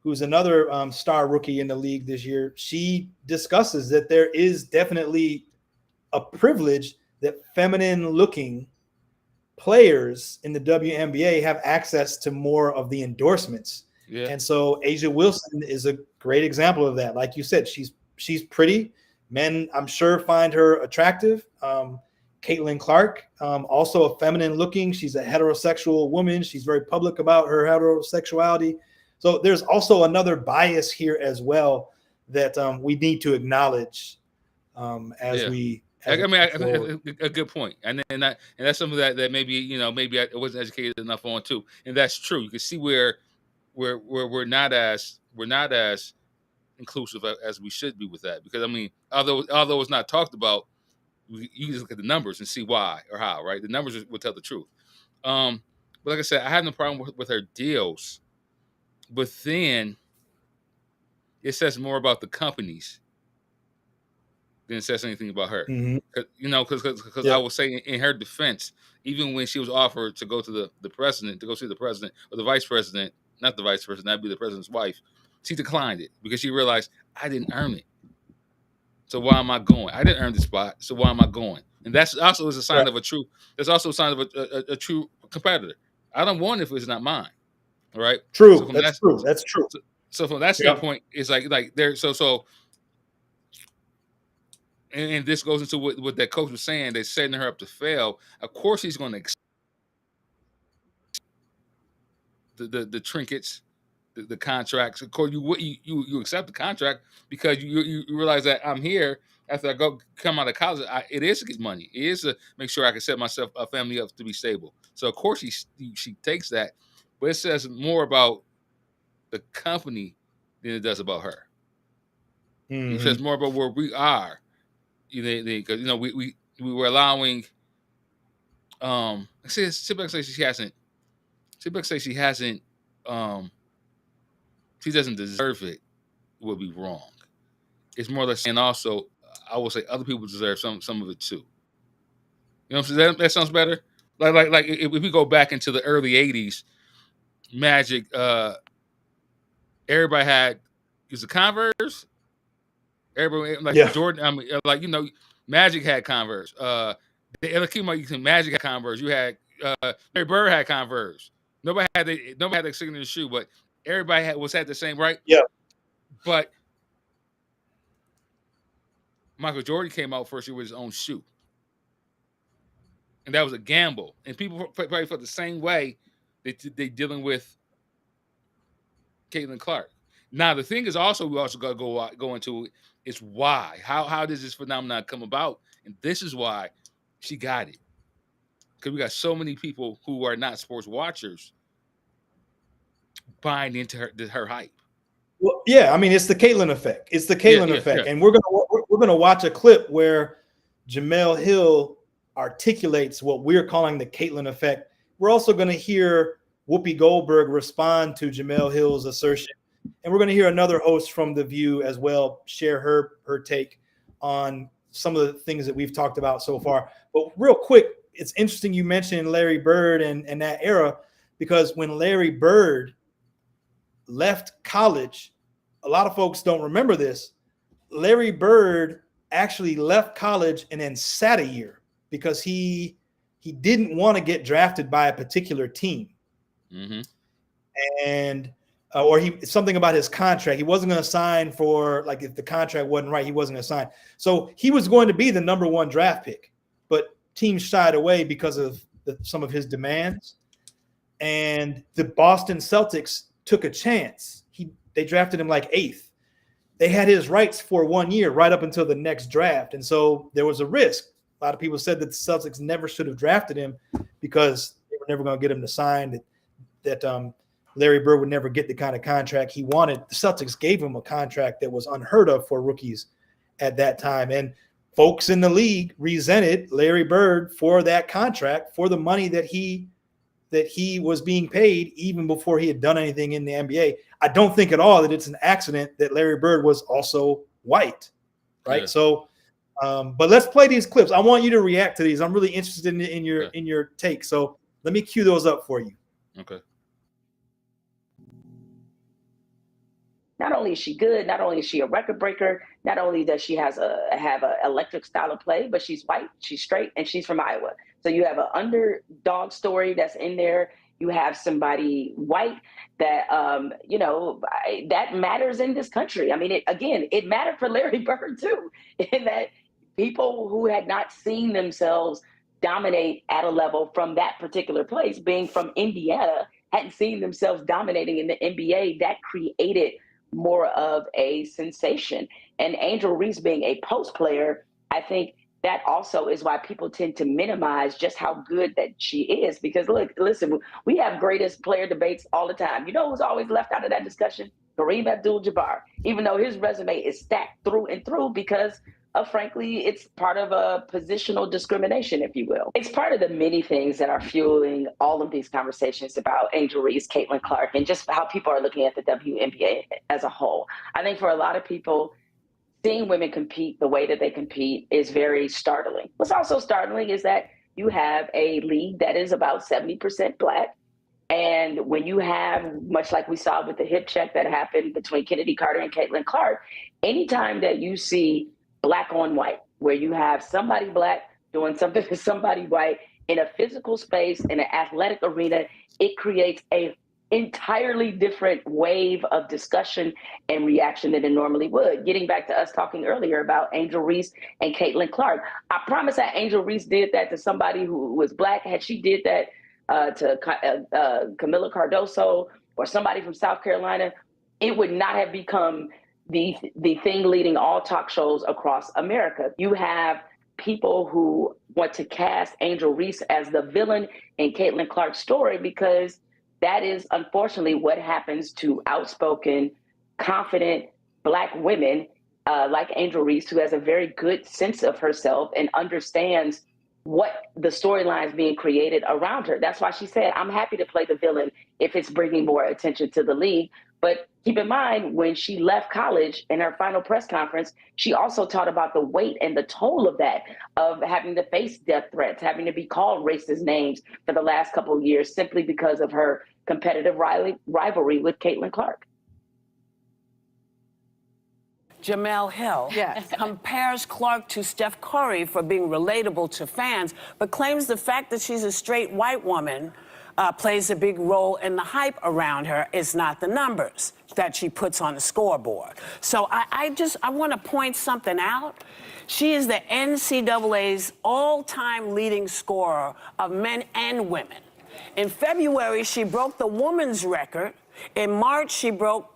S2: who's another star rookie in the league this year, she discusses that there is definitely a privilege that feminine-looking players in the WNBA have access to more of the endorsements. Yeah. And so A'ja Wilson is a great example of that. Like you said, she's pretty. Men, I'm sure, find her attractive. Caitlin Clark, also a feminine looking. She's a heterosexual woman. She's very public about her heterosexuality. So there's also another bias here as well that we need to acknowledge as we.
S1: I think a good point, and that's something that maybe I wasn't educated enough on too, and that's true. You can see where we're not as inclusive as we should be with that, because I mean, although it's not talked about, you just look at the numbers and see why or how, right? The numbers will tell the truth. But like I said, I had no problem with her deals, but then it says more about the companies than it says anything about her. Because I will say in her defense, even when she was offered to go to the president, to go see the president or the vice president, not the vice president, that'd be the president's wife, she declined it because she realized I didn't earn it. So why am I going? I didn't earn the spot, so why am I going? And that's also is a sign of a true. That's also a sign of a true competitor. I don't want it if it's not mine. All right.
S2: True. So that's true. That's true.
S1: So from that standpoint, it's like there. So. And this goes into what that coach was saying. They're setting her up to fail. Of course, he's going to the trinkets, the contracts. Of course, you accept the contract because you realize that I'm here after I come out of college. It is to get money. It is to make sure I can set myself a family up to be stable. So of course she takes that, but it says more about the company than it does about her. Mm-hmm. It says more about where we are. Because we were allowing. Sibek says she hasn't. Sibek says she hasn't. She doesn't deserve it. Would be wrong. It's more or less, and also I will say other people deserve some of it too. You know what I'm saying? That sounds better. Like if we go back into the early '80s, Magic. Everybody had the Converse. Everybody Jordan. I mean, Magic had Converse. Magic had Converse. You had Larry Bird had Converse. Nobody had the signature shoe, but everybody had the same, right?
S2: Yeah.
S1: But Michael Jordan came out first year with his own shoe. And that was a gamble. And people probably felt the same way they dealing with Caitlin Clark. Now, the thing is also, we also got to go into is why. How does this phenomenon come about? And this is why she got it. Because we got so many people who are not sports watchers buying into her hype.
S2: Well, yeah, I mean, it's the Caitlin effect. It's the Caitlin effect. And we're gonna watch a clip where Jemele Hill articulates what we're calling the Caitlin effect. We're also going to hear Whoopi Goldberg respond to Jemele Hill's assertion. And we're going to hear another host from The View as well share her take on some of the things that we've talked about so far. But real quick, it's interesting you mentioned Larry Bird and that era, because when Larry Bird left college, a lot of folks don't remember this. Larry Bird actually left college and then sat a year because he didn't want to get drafted by a particular team.
S1: Mm-hmm.
S2: And or something about his contract. He wasn't going to sign for, like, if the contract wasn't right, he wasn't going to sign. So he was going to be the number 1 draft pick, but teams shied away because of some of his demands. And the Boston Celtics took a chance. They drafted him like 8th. They had his rights for 1 year right up until the next draft. And so there was a risk. A lot of people said that the Celtics never should have drafted him because they were never going to get him to sign, that Larry Bird would never get the kind of contract he wanted. The Celtics gave him a contract that was unheard of for rookies at that time. And folks in the league resented Larry Bird for that contract, for the money that he was being paid even before he had done anything in the NBA. I don't think at all that it's an accident that Larry Bird was also white, right? Yeah. So, but let's play these clips. I want you to react to these. I'm really interested in your take. So let me cue those up for you.
S1: Okay.
S5: Not only is she good, not only is she a record breaker, not only does she have an electric style of play, but she's white, she's straight, and she's from Iowa. So you have an underdog story that's in there. You have somebody white that, that matters in this country. I mean, it mattered for Larry Bird too, in that people who had not seen themselves dominate at a level from that particular place, being from Indiana, hadn't seen themselves dominating in the NBA, that created more of a sensation. And Angel Reese being a post player, I think that also is why people tend to minimize just how good that she is. Because listen, we have greatest player debates all the time. You know who's always left out of that discussion? Kareem Abdul-Jabbar, even though his resume is stacked through and through because frankly, it's part of a positional discrimination, if you will. It's part of the many things that are fueling all of these conversations about Angel Reese, Caitlin Clark, and just how people are looking at the WNBA as a whole. I think for a lot of people, seeing women compete the way that they compete is very startling. What's also startling is that you have a league that is about 70% Black. And when you have, much like we saw with the hip check that happened between Kennedy Carter and Caitlin Clark, anytime that you see Black on white, where you have somebody Black doing something to somebody white in a physical space, in an athletic arena, it creates a entirely different wave of discussion and reaction than it normally would. Getting back to us talking earlier about Angel Reese and Caitlin Clark, I promise that Angel Reese did that to somebody who was Black. Had she did that to Camila Cardoso or somebody from South Carolina, it would not have become the thing leading all talk shows across America. You have people who want to cast Angel Reese as the villain in Caitlin Clark's story because that is unfortunately what happens to outspoken, confident Black women like Angel Reese, who has a very good sense of herself and understands what the storylines being created around her. That's why she said, I'm happy to play the villain if it's bringing more attention to the league. But keep in mind, when she left college in her final press conference, she also talked about the weight and the toll of that, of having to face death threats, having to be called racist names for the last couple of years, simply because of her competitive rivalry with Caitlin Clark.
S6: Jemele Hill compares Clark to Steph Curry for being relatable to fans, but claims the fact that she's a straight white woman plays a big role in the hype around her. It's not the numbers that she puts on the scoreboard. So I want to point something out. She is the NCAA's all-time leading scorer of men and women. In February, she broke the women's record. In March, she broke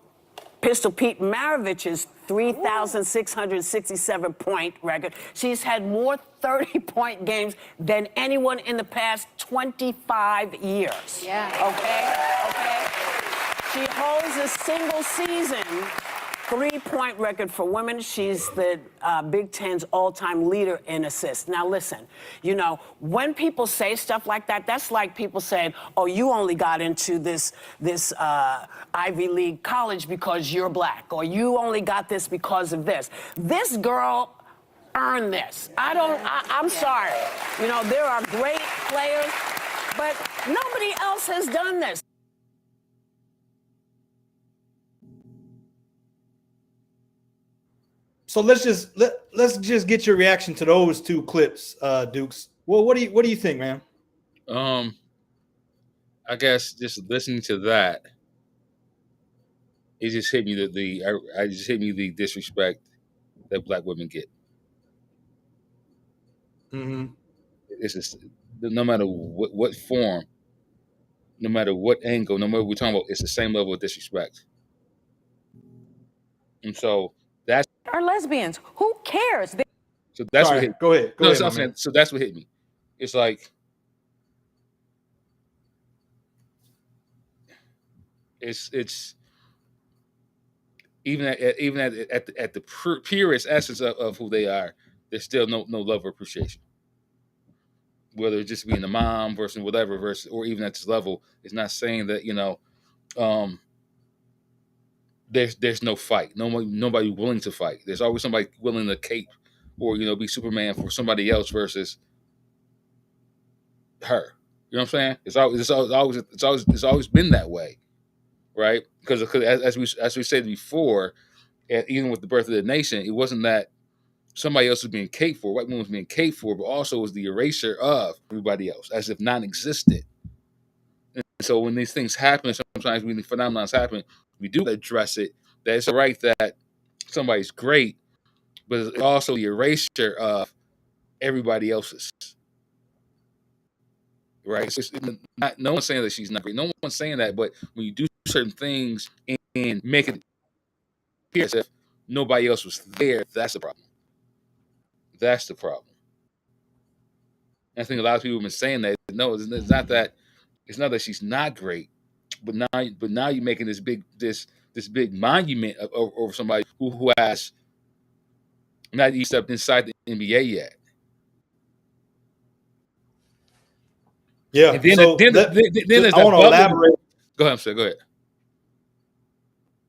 S6: Pistol Pete Maravich's 3,667-point record. She's had more 30-point games than anyone in the past 25 years.
S7: Yeah.
S6: Okay? She holds a single season 3-point record for women. She's the Big Ten's all-time leader in assists. Now, listen, you know, when people say stuff like that, that's like people saying, oh, you only got into this Ivy League college because you're black, or you only got this because of this. This girl earned this. I'm sorry. You know, there are great players, but nobody else has done this.
S2: So let's just get your reaction to those two clips, Dukes. Well, what do you think, man?
S1: I guess just listening to that, it just hit me the disrespect that black women get.
S2: Mm-hmm.
S1: It's just, no matter what form, no matter what angle, no matter what we're talking about, it's the same level of disrespect. And so that's
S7: Are lesbians. Who cares?
S1: so that's
S2: Sorry,
S1: what hit me.
S2: Go ahead.
S1: So I'm saying, so that's what hit me. It's like it's even at the purest essence of who they are, there's still no love or appreciation. Whether it's just being a mom versus whatever, versus or even at this level, it's not saying that, you know, there's no fight. Nobody willing to fight. There's always somebody willing to cape or, you know, be Superman for somebody else versus her. You know what I'm saying? It's always been that way, right? Because as we said before, even with the birth of the nation, it wasn't that somebody else was being caped for, white women was being caped for, but also was the erasure of everybody else, as if non-existent. And so when these things happen, sometimes when the phenomena happen, we do address it. That it's all right that somebody's great, but it's also the erasure of everybody else's. Right? So no one's saying that she's not great. No one's saying that, but when you do certain things and make it appear as if nobody else was there, that's the problem. That's the problem. I think a lot of people have been saying that. No, it's not that. It's not that she's not great, but now you're making this big monument over somebody who has not even stepped inside the NBA yet.
S2: Yeah.
S1: And then,
S2: so
S1: then
S2: I want to elaborate.
S1: Go ahead, sir. Go ahead.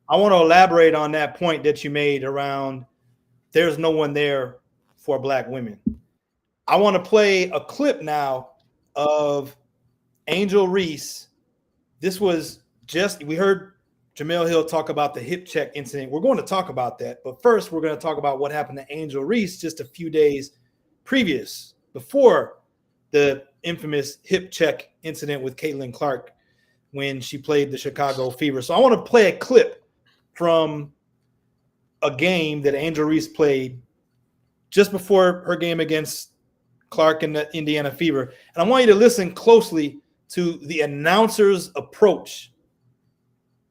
S2: I want to elaborate on that point that you made around there's no one there for black women. I want to play a clip now of Angel Reese. This was we heard Jemele Hill talk about the hip check incident. We're going to talk about that. But first, we're going to talk about what happened to Angel Reese just a few days before the infamous hip check incident with Caitlin Clark when she played the Chicago Fever. So I want to play a clip from a game that Angel Reese played just before her game against Clark and the Indiana Fever. And I want you to listen closely to the announcer's approach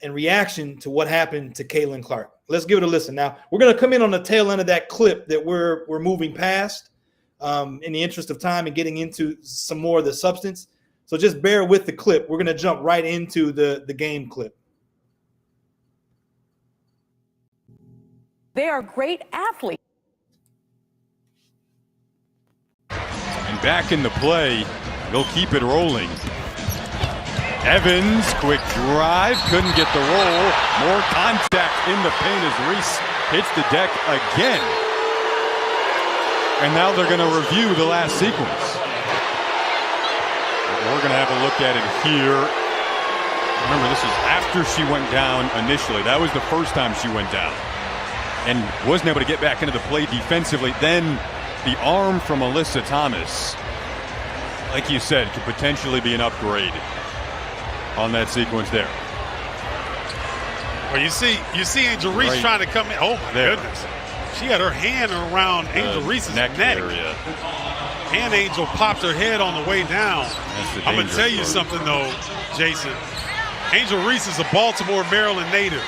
S2: and reaction to what happened to Caitlin Clark. Let's give it a listen. Now, we're going to come in on the tail end of that clip that we're moving past in the interest of time and getting into some more of the substance. So just bear with the clip. We're going to jump right into the game clip.
S7: They are great athletes.
S8: And back in the play, they'll keep it rolling. Evans, quick drive, couldn't get the roll. More contact in the paint as Reese hits the deck again. And now they're going to review the last sequence. We're going to have a look at it here. Remember, this is after she went down initially. That was the first time she went down. And wasn't able to get back into the play defensively. Then the arm from Alyssa Thomas, like you said, could potentially be an upgrade on that sequence there.
S9: Well, you see Angel Reese
S8: Right
S9: trying to come in. Oh, my
S8: there.
S9: goodness. She had her hand around Angel Reese's neck.
S8: Area.
S9: And Angel popped her head on the way down. I'm going to tell you something, though, Jason. Angel Reese is a Baltimore, Maryland native.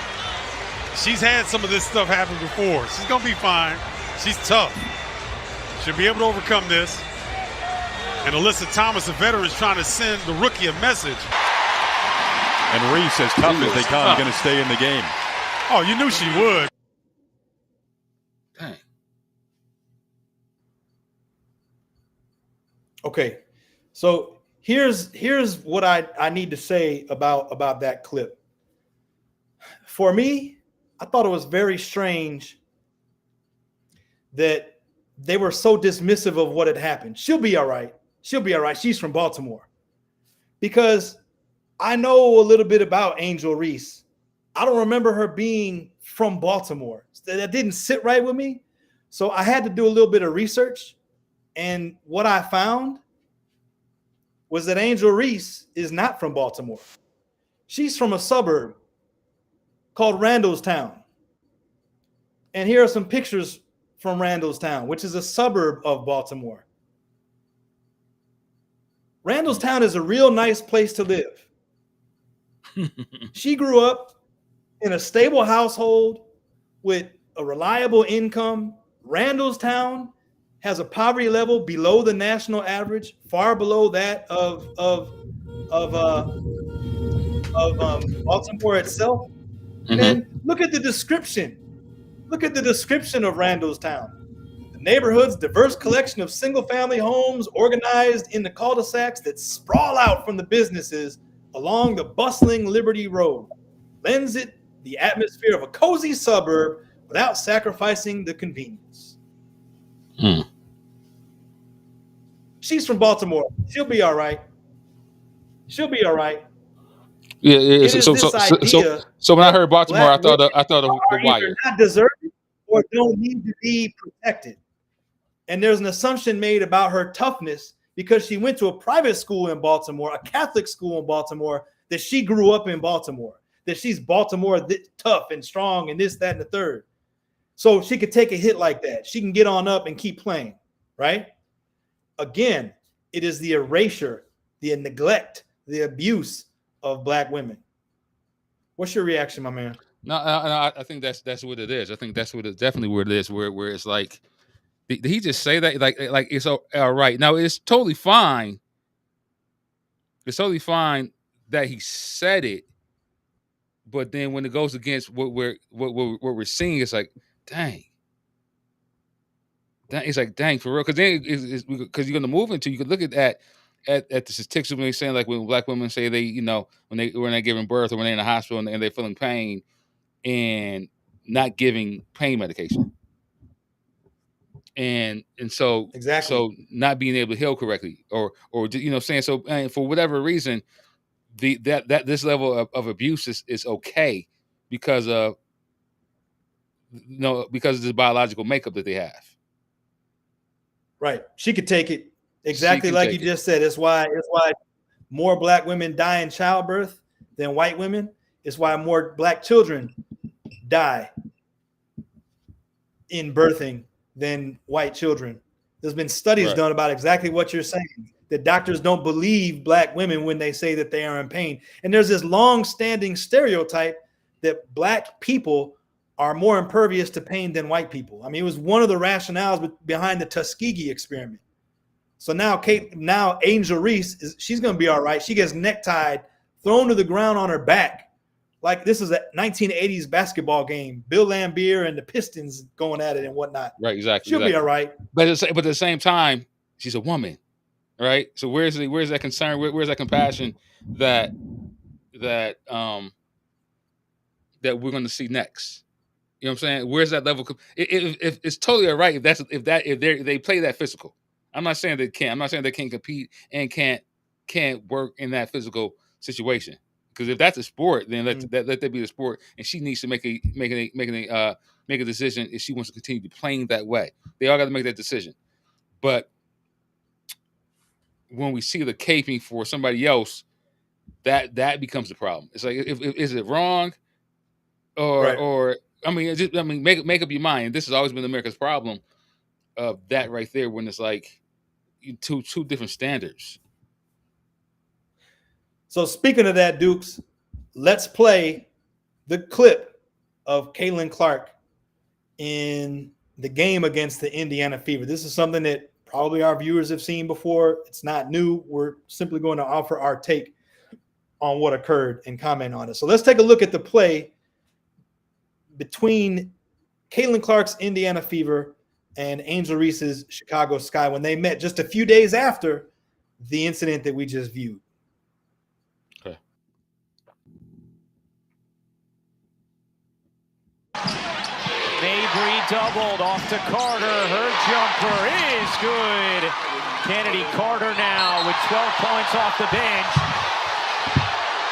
S9: She's had some of this stuff happen before. She's going to be fine. She's tough. She'll be able to overcome this. And Alyssa Thomas, a veteran, is trying to send the rookie a message.
S8: And Reese, as tough as they come, going to stay in the game.
S9: Oh, you knew she would.
S1: Dang.
S2: Okay, so here's what I need to say about that clip. For me, I thought it was very strange that they were so dismissive of what had happened. She'll be all right. She'll be all right. She's from Baltimore. Because I know a little bit about Angel Reese. I don't remember her being from Baltimore. That didn't sit right with me. So I had to do a little bit of research. And what I found was that Angel Reese is not from Baltimore. She's from a suburb called Randallstown. And here are some pictures from Randallstown, which is a suburb of Baltimore. Randallstown is a real nice place to live. She grew up in a stable household with a reliable income. Randallstown has a poverty level below the national average, far below that of Baltimore itself. And then look at the description. Look at the description of Randallstown. The neighborhood's diverse collection of single-family homes organized into cul-de-sacs that sprawl out from the businesses along the bustling Liberty Road lends it the atmosphere of a cozy suburb without sacrificing the convenience. She's from Baltimore. She'll be all right. She'll be all right.
S1: Yeah. So when I heard Baltimore, I thought of the Wire.
S2: Not deserving or don't need to be protected. And there's an assumption made about her toughness because she went to a private school in Baltimore, a Catholic school in Baltimore, that she grew up in Baltimore, that she's Baltimore tough and strong and this, that, and the third. So she could take a hit like that. She can get on up and keep playing, right? Again, it is the erasure, the neglect, the abuse of Black women. What's your reaction, my man?
S1: No, I think that's what it is. I think that's definitely what it is. Where it's like, did he just say that? Like it's all right. Now it's totally fine. It's totally fine that he said it, but then when it goes against what we're seeing, it's like, dang. It's like, dang, for real. Because then because you're gonna move into, you could look at the statistics when they're saying, like, when Black women say they, when they're giving birth or when they're in the hospital and they're feeling pain and not giving pain medication. And so
S2: exactly,
S1: so not being able to heal correctly or saying so, and for whatever reason, that this level of abuse is okay because of because of the biological makeup that they have.
S2: Right. She could take it exactly like you just said. It's why more Black women die in childbirth than white women. It's why more Black children die in birthing than white children. There's been studies done about exactly what you're saying, that doctors don't believe Black women when they say that they are in pain. And there's this long-standing stereotype that Black people are more impervious to pain than white people. I mean, it was one of the rationales behind the Tuskegee experiment. So now Angel Reese, she's going to be all right. She gets necktied, thrown to the ground on her back. Like this is a 1980s basketball game. Bill Laimbeer and the Pistons going at it and whatnot.
S1: Right, exactly.
S2: She'll be all right.
S1: But at the same time, she's a woman, right? So where's that concern? Where's that compassion that we're going to see next? You know what I'm saying? Where's that level? It's totally all right if they play that physical. I'm not saying they can't. I'm not saying they can't compete and can't work in that physical situation. Because if that's a sport, then let that be the sport, and she needs to make a decision if she wants to continue playing that way. They all got to make that decision. But when we see the caping for somebody else, that becomes the problem. It's like, if is it wrong, or I mean, make up your mind. This has always been America's problem of that right there, when it's like two different standards.
S2: So speaking of that, Dukes, let's play the clip of Caitlin Clark in the game against the Indiana Fever. This is something that probably our viewers have seen before. It's not new. We're simply going to offer our take on what occurred and comment on it. So let's take a look at the play between Caitlin Clark's Indiana Fever and Angel Reese's Chicago Sky when they met just a few days after the incident that we just viewed.
S1: Okay.
S4: Mabry doubled off to Carter. Her jumper is good. Kennedy Carter now with 12 points off the bench.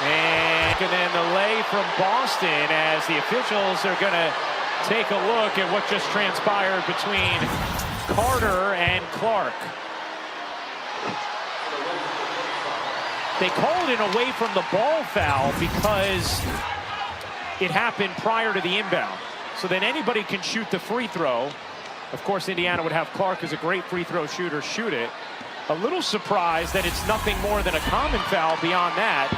S4: And then the lay from Boston, as the officials are going to take a look at what just transpired between Carter and Clark. They called an away from the ball foul because it happened prior to the inbound. So then anybody can shoot the free throw. Of course, Indiana would have Clark as a great free throw shooter shoot it. A little surprised that it's nothing more than a common foul beyond that.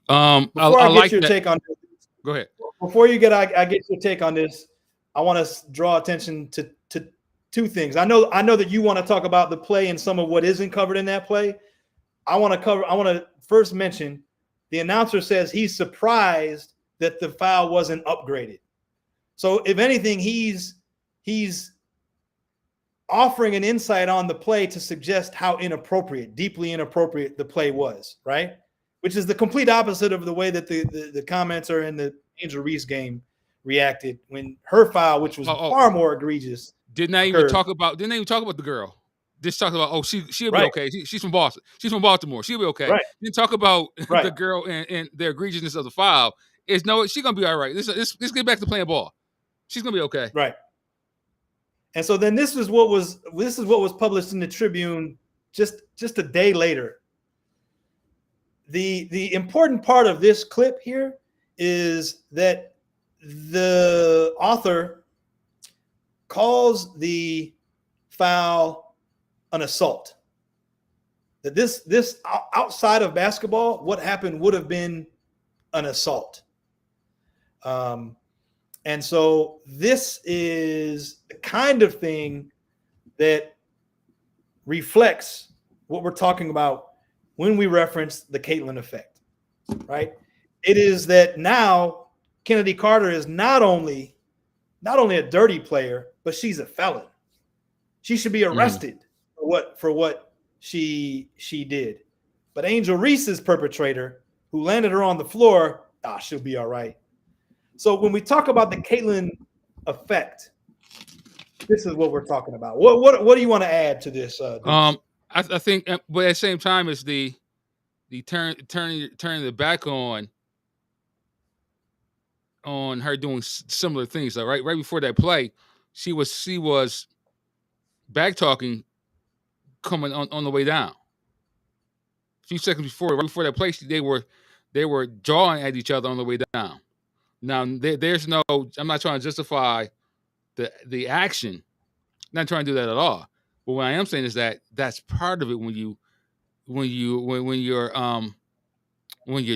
S2: Before I get your take on this,
S1: go ahead.
S2: Before you get, I get your take on this. I want to draw attention to two things. I know that you want to talk about the play and some of what isn't covered in that play. I want to first mention the announcer says he's surprised that the foul wasn't upgraded. So if anything, he's offering an insight on the play to suggest how inappropriate, deeply inappropriate the play was, right? Which is the complete opposite of the way that the commenter in the Angel Reese game reacted when her foul, which was far more egregious.
S1: Didn't even talk about the girl. Just talk about, she'll be okay. She's from Boston. She's from Baltimore. She'll be okay.
S2: Right.
S1: Didn't talk about the girl and the egregiousness of the foul. She's gonna be all right. Let's get back to playing ball. She's gonna be okay.
S2: Right. And so then this is what was published in the Tribune just a day later. The important part of this clip here is that the author calls the foul an assault. That this outside of basketball, what happened would have been an assault. And so this is the kind of thing that reflects what we're talking about when we reference the Caitlin effect, right? It is that now Kennedy Carter is not only a dirty player, but she's a felon. She should be arrested for what she did. But Angel Reese's perpetrator, who landed her on the floor, she'll be all right. So when we talk about the Caitlin effect, this is what we're talking about. What do you want to add to this?
S1: I think, but at the same time, it's the turning the back on her doing similar things. So right before that play, she was back talking, coming on the way down. A few seconds before, right before that play, they were jawing at each other on the way down. Now there's no. I'm not trying to justify the action. I'm not trying to do that at all. But what I am saying is that that's part of it when you're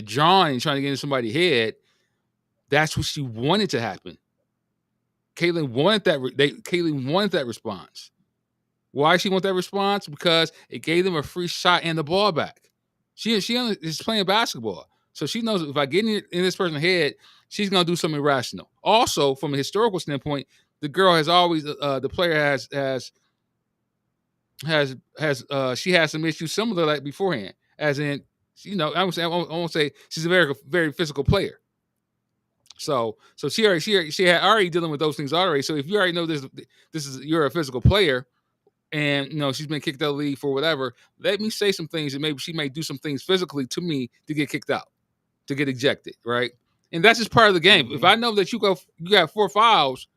S1: drawing and trying to get into somebody's head. That's what she wanted to happen. Caitlin wanted that response. Why she want that response? Because it gave them a free shot and the ball back. She is playing basketball, so she knows if I get in this person's head, she's gonna do something irrational. Also, from a historical standpoint, the girl has always the player she has some issues similar like beforehand. As in, I won't say she's a very very physical player. So she had already dealing with those things already. So if you already know you're a physical player, and she's been kicked out of the league for whatever, let me say some things, and maybe she may do some things physically to me to get kicked out, to get ejected, right? And that's just part of the game. If I know that you got 4 fouls,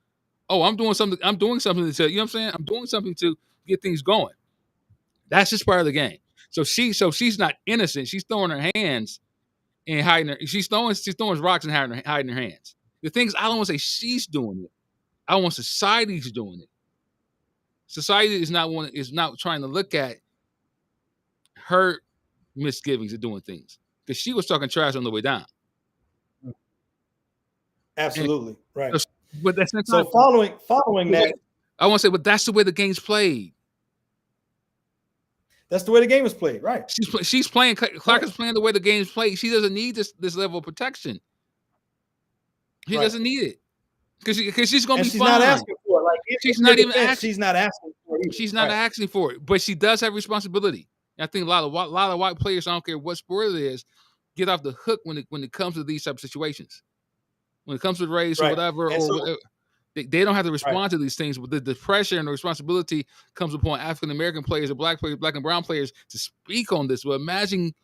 S1: I'm doing something to, you know what I'm saying? I'm doing something to get things going. That's just part of the game. So she's not innocent. She's throwing her hands and hiding her. She's throwing rocks and hiding her hands. The things I don't want to say she's doing it. I want society's doing it. Society is not trying to look at her misgivings of doing things, because she was talking trash on the way down.
S2: Absolutely. And, right.
S1: But that's not
S2: so following that.
S1: I want to say, but that's the way the game's played.
S2: That's the way the game is played, right?
S1: She's playing. Clark is playing the way the game's played. She doesn't need this level of protection. She doesn't need it because she's going to be
S2: she's
S1: fine.
S2: Not asking for it. Like
S1: she's not even asking.
S2: She's not asking for it.
S1: She's not asking for it, but she does have responsibility. And I think a lot of white players, I don't care what sport it is, get off the hook when it comes to these type of situations. When it comes to race or whatever, whatever, they don't have to respond to these things. But the pressure and the responsibility comes upon African American players or black players, black and brown players, to speak on this. But imagine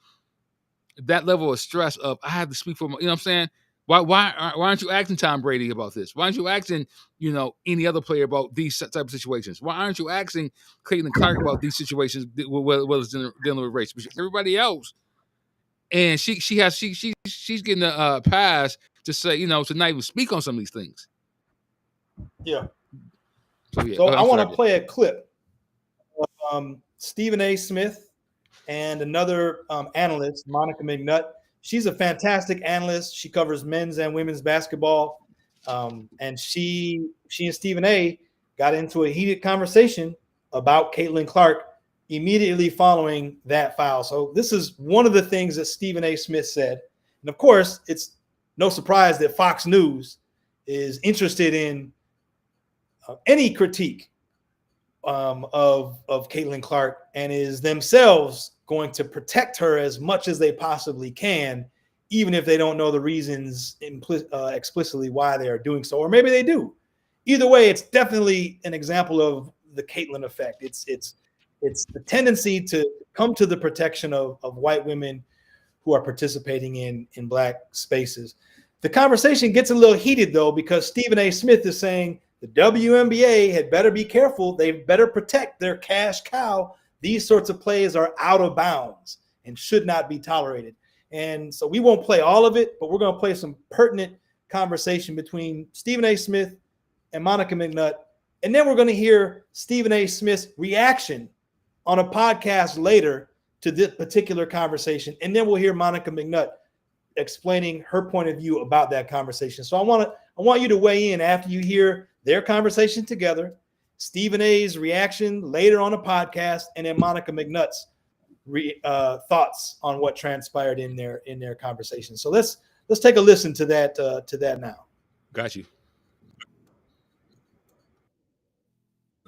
S1: that level of stress of, I have to speak for my, you know what I'm saying? Why aren't you asking Tom Brady about this? Why aren't you asking, any other player about these type of situations? Why aren't you asking Caitlin Clark about these situations, whether it's dealing with race? But everybody else, and she's getting a pass to say, to not even speak on some of these things.
S2: Yeah. So I want to play a clip of Stephen A. Smith and another analyst, Monica McNutt. She's a fantastic analyst. She covers men's and women's basketball. And she and Stephen A. got into a heated conversation about Caitlin Clark immediately following that foul. So this is one of the things that Stephen A. Smith said. And of course, it's no surprise that Fox News is interested in any critique of Caitlin Clark, and is themselves going to protect her as much as they possibly can, even if they don't know the reasons explicitly why they are doing so, or maybe they do. Either way, it's definitely an example of the Caitlin effect. It's the tendency to come to the protection of white women who are participating in black spaces. The conversation gets a little heated, though, because Stephen A. Smith is saying the WNBA had better be careful. They better protect their cash cow. These sorts of plays are out of bounds and should not be tolerated. And so we won't play all of it, but we're going to play some pertinent conversation between Stephen A. Smith and Monica McNutt. And then we're going to hear Stephen A. Smith's reaction on a podcast later to this particular conversation. And then we'll hear Monica McNutt explaining her point of view about that conversation. So I want you to weigh in after you hear their conversation together, Stephen A.'s reaction later on a podcast, and then Monica McNutt's thoughts on what transpired in their conversation. So let's take a listen to that now.
S1: Got you.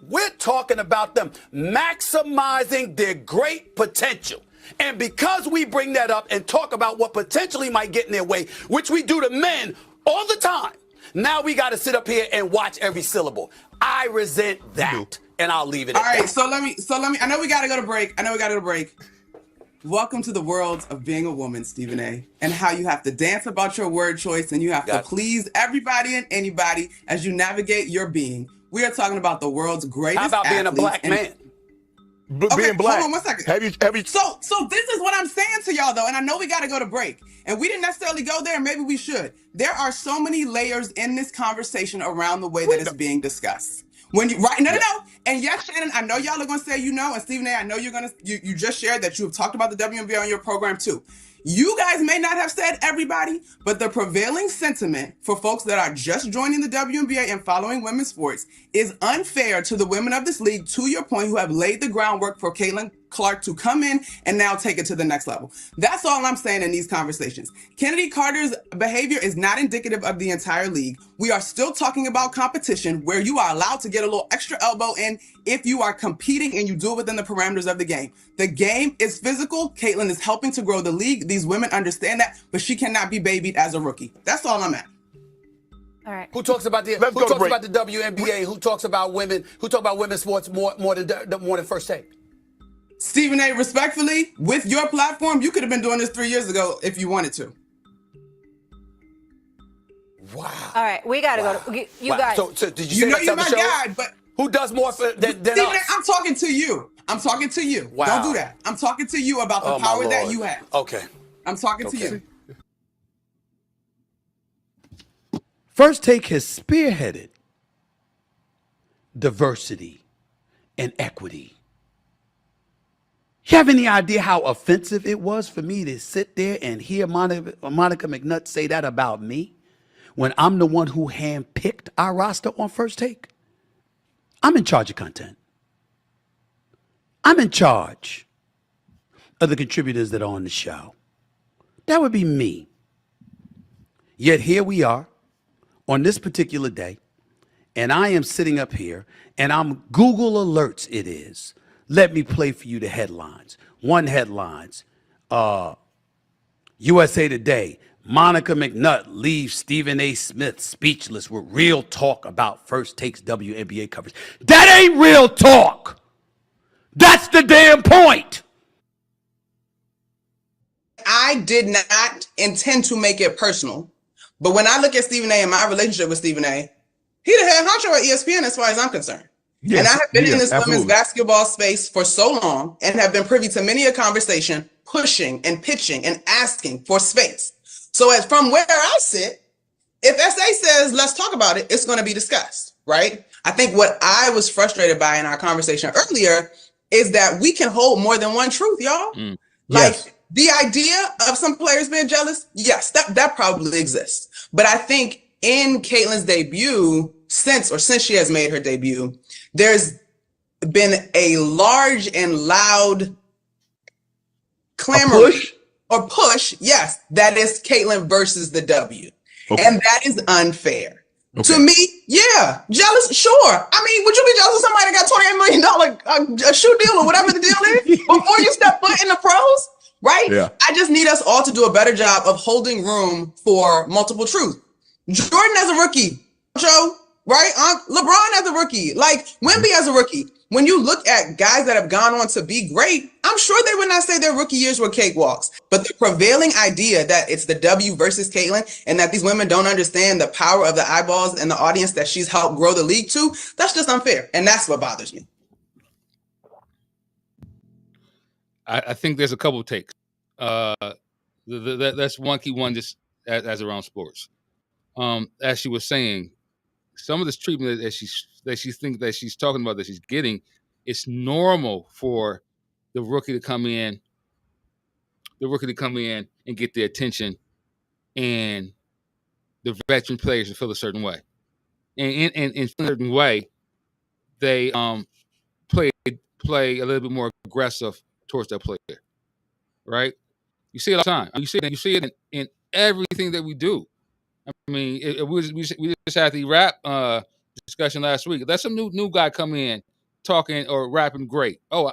S10: We're talking about them maximizing their great potential. And because we bring that up and talk about what potentially might get in their way, which we do to men all the time, now we got to sit up here and watch every syllable. I resent that, and I'll leave it at that.
S11: All right, so let me. I know we got to go to break. Welcome to the world of being a woman, Stephen A., and how you have to dance about your word choice and you have to please everybody and anybody as you navigate your being. We are talking about the world's greatest.
S10: How about being a black man?
S11: Being black. Hold on 1 second. Have you? So this is what I'm saying to y'all, though, and I know we got to go to break, and we didn't necessarily go there. Maybe we should. There are so many layers in this conversation around the way that it's being discussed. When you no. And yes, Shannon, I know y'all are gonna say and Stephen A., I know you just shared that you have talked about the WNBA on your program too. You guys may not have said everybody, but the prevailing sentiment for folks that are just joining the WNBA and following women's sports is unfair to the women of this league, to your point, who have laid the groundwork for Caitlin Clark to come in and now take it to the next level. That's all I'm saying in these conversations. Kennedy Carter's behavior is not indicative of the entire league. We are still talking about competition where you are allowed to get a little extra elbow in if you are competing and you do it within the parameters of the game. The game is physical. Caitlin is helping to grow the league. These women understand that, but she cannot be babied as a rookie. That's all I'm at.
S7: All right.
S10: Who talks about the WNBA? Who talks about women? Who talk about women's sports more than First Take?
S11: Stephen A., respectfully, with your platform, you could have been doing this 3 years ago if you wanted to.
S10: Wow.
S7: All right, we got to go to you guys.
S10: So did you say
S11: you're my guy, but
S10: who does more than
S11: Stephen
S10: us?
S11: A., I'm talking to you. I'm talking to you.
S10: Wow.
S11: Don't do that. I'm talking to you about the power that you have.
S10: Okay.
S11: I'm talking to you.
S10: First Take has spearheaded diversity and equity. You have any idea how offensive it was for me to sit there and hear Monica McNutt say that about me when I'm the one who handpicked our roster on First Take? I'm in charge of content. I'm in charge of the contributors that are on the show. That would be me. Yet here we are on this particular day, and I am sitting up here, and I'm Google Alerts it is. Let me play for you the headlines. One headlines, USA Today, Monica McNutt leaves Stephen A. Smith speechless with real talk about First Take's WNBA coverage. That ain't real talk. That's the damn point.
S11: I did not intend to make it personal, but when I look at Stephen A. and my relationship with Stephen A., he the head honcho at ESPN as far as I'm concerned. Yes, and I have been in this women's basketball space for so long and have been privy to many a conversation pushing and pitching and asking for space. So as from where I sit, if SA says, let's talk about it, it's going to be discussed, right? I think what I was frustrated by in our conversation earlier is that we can hold more than one truth, y'all.
S10: Yes.
S11: Like the idea of some players being jealous, yes, that probably exists. But I think in Caitlin's debut, since she has made her debut, there's been a large and loud clamor or push, yes, that is Caitlin versus the W. Okay. And that is unfair. Okay. To me, yeah, jealous, sure. I mean, would you be jealous of somebody that got $28 million a shoe deal or whatever the deal is before you step foot in the pros? Right? Yeah. I just need us all to do a better job of holding room for multiple truth. Jordan as a rookie, Joe, right? LeBron as a rookie, like Wemby as a rookie. When you look at guys that have gone on to be great, I'm sure they would not say their rookie years were cakewalks. But the prevailing idea that it's the W versus Caitlin and that these women don't understand the power of the eyeballs and the audience that she's helped grow the league to, that's just unfair. And that's what bothers me.
S1: I think there's a couple of takes. That's one key one just as around sports. As she was saying, some of this treatment that she thinks that she's talking about that she's getting, it's normal for the rookie to come in and get the attention, and the veteran players to feel a certain way, and in a certain way, they play a little bit more aggressive towards that player, right? You see it all the time. You see it in everything that we do. I mean, we just had the rap discussion last week. Let some new guy come in talking or rapping great. Oh,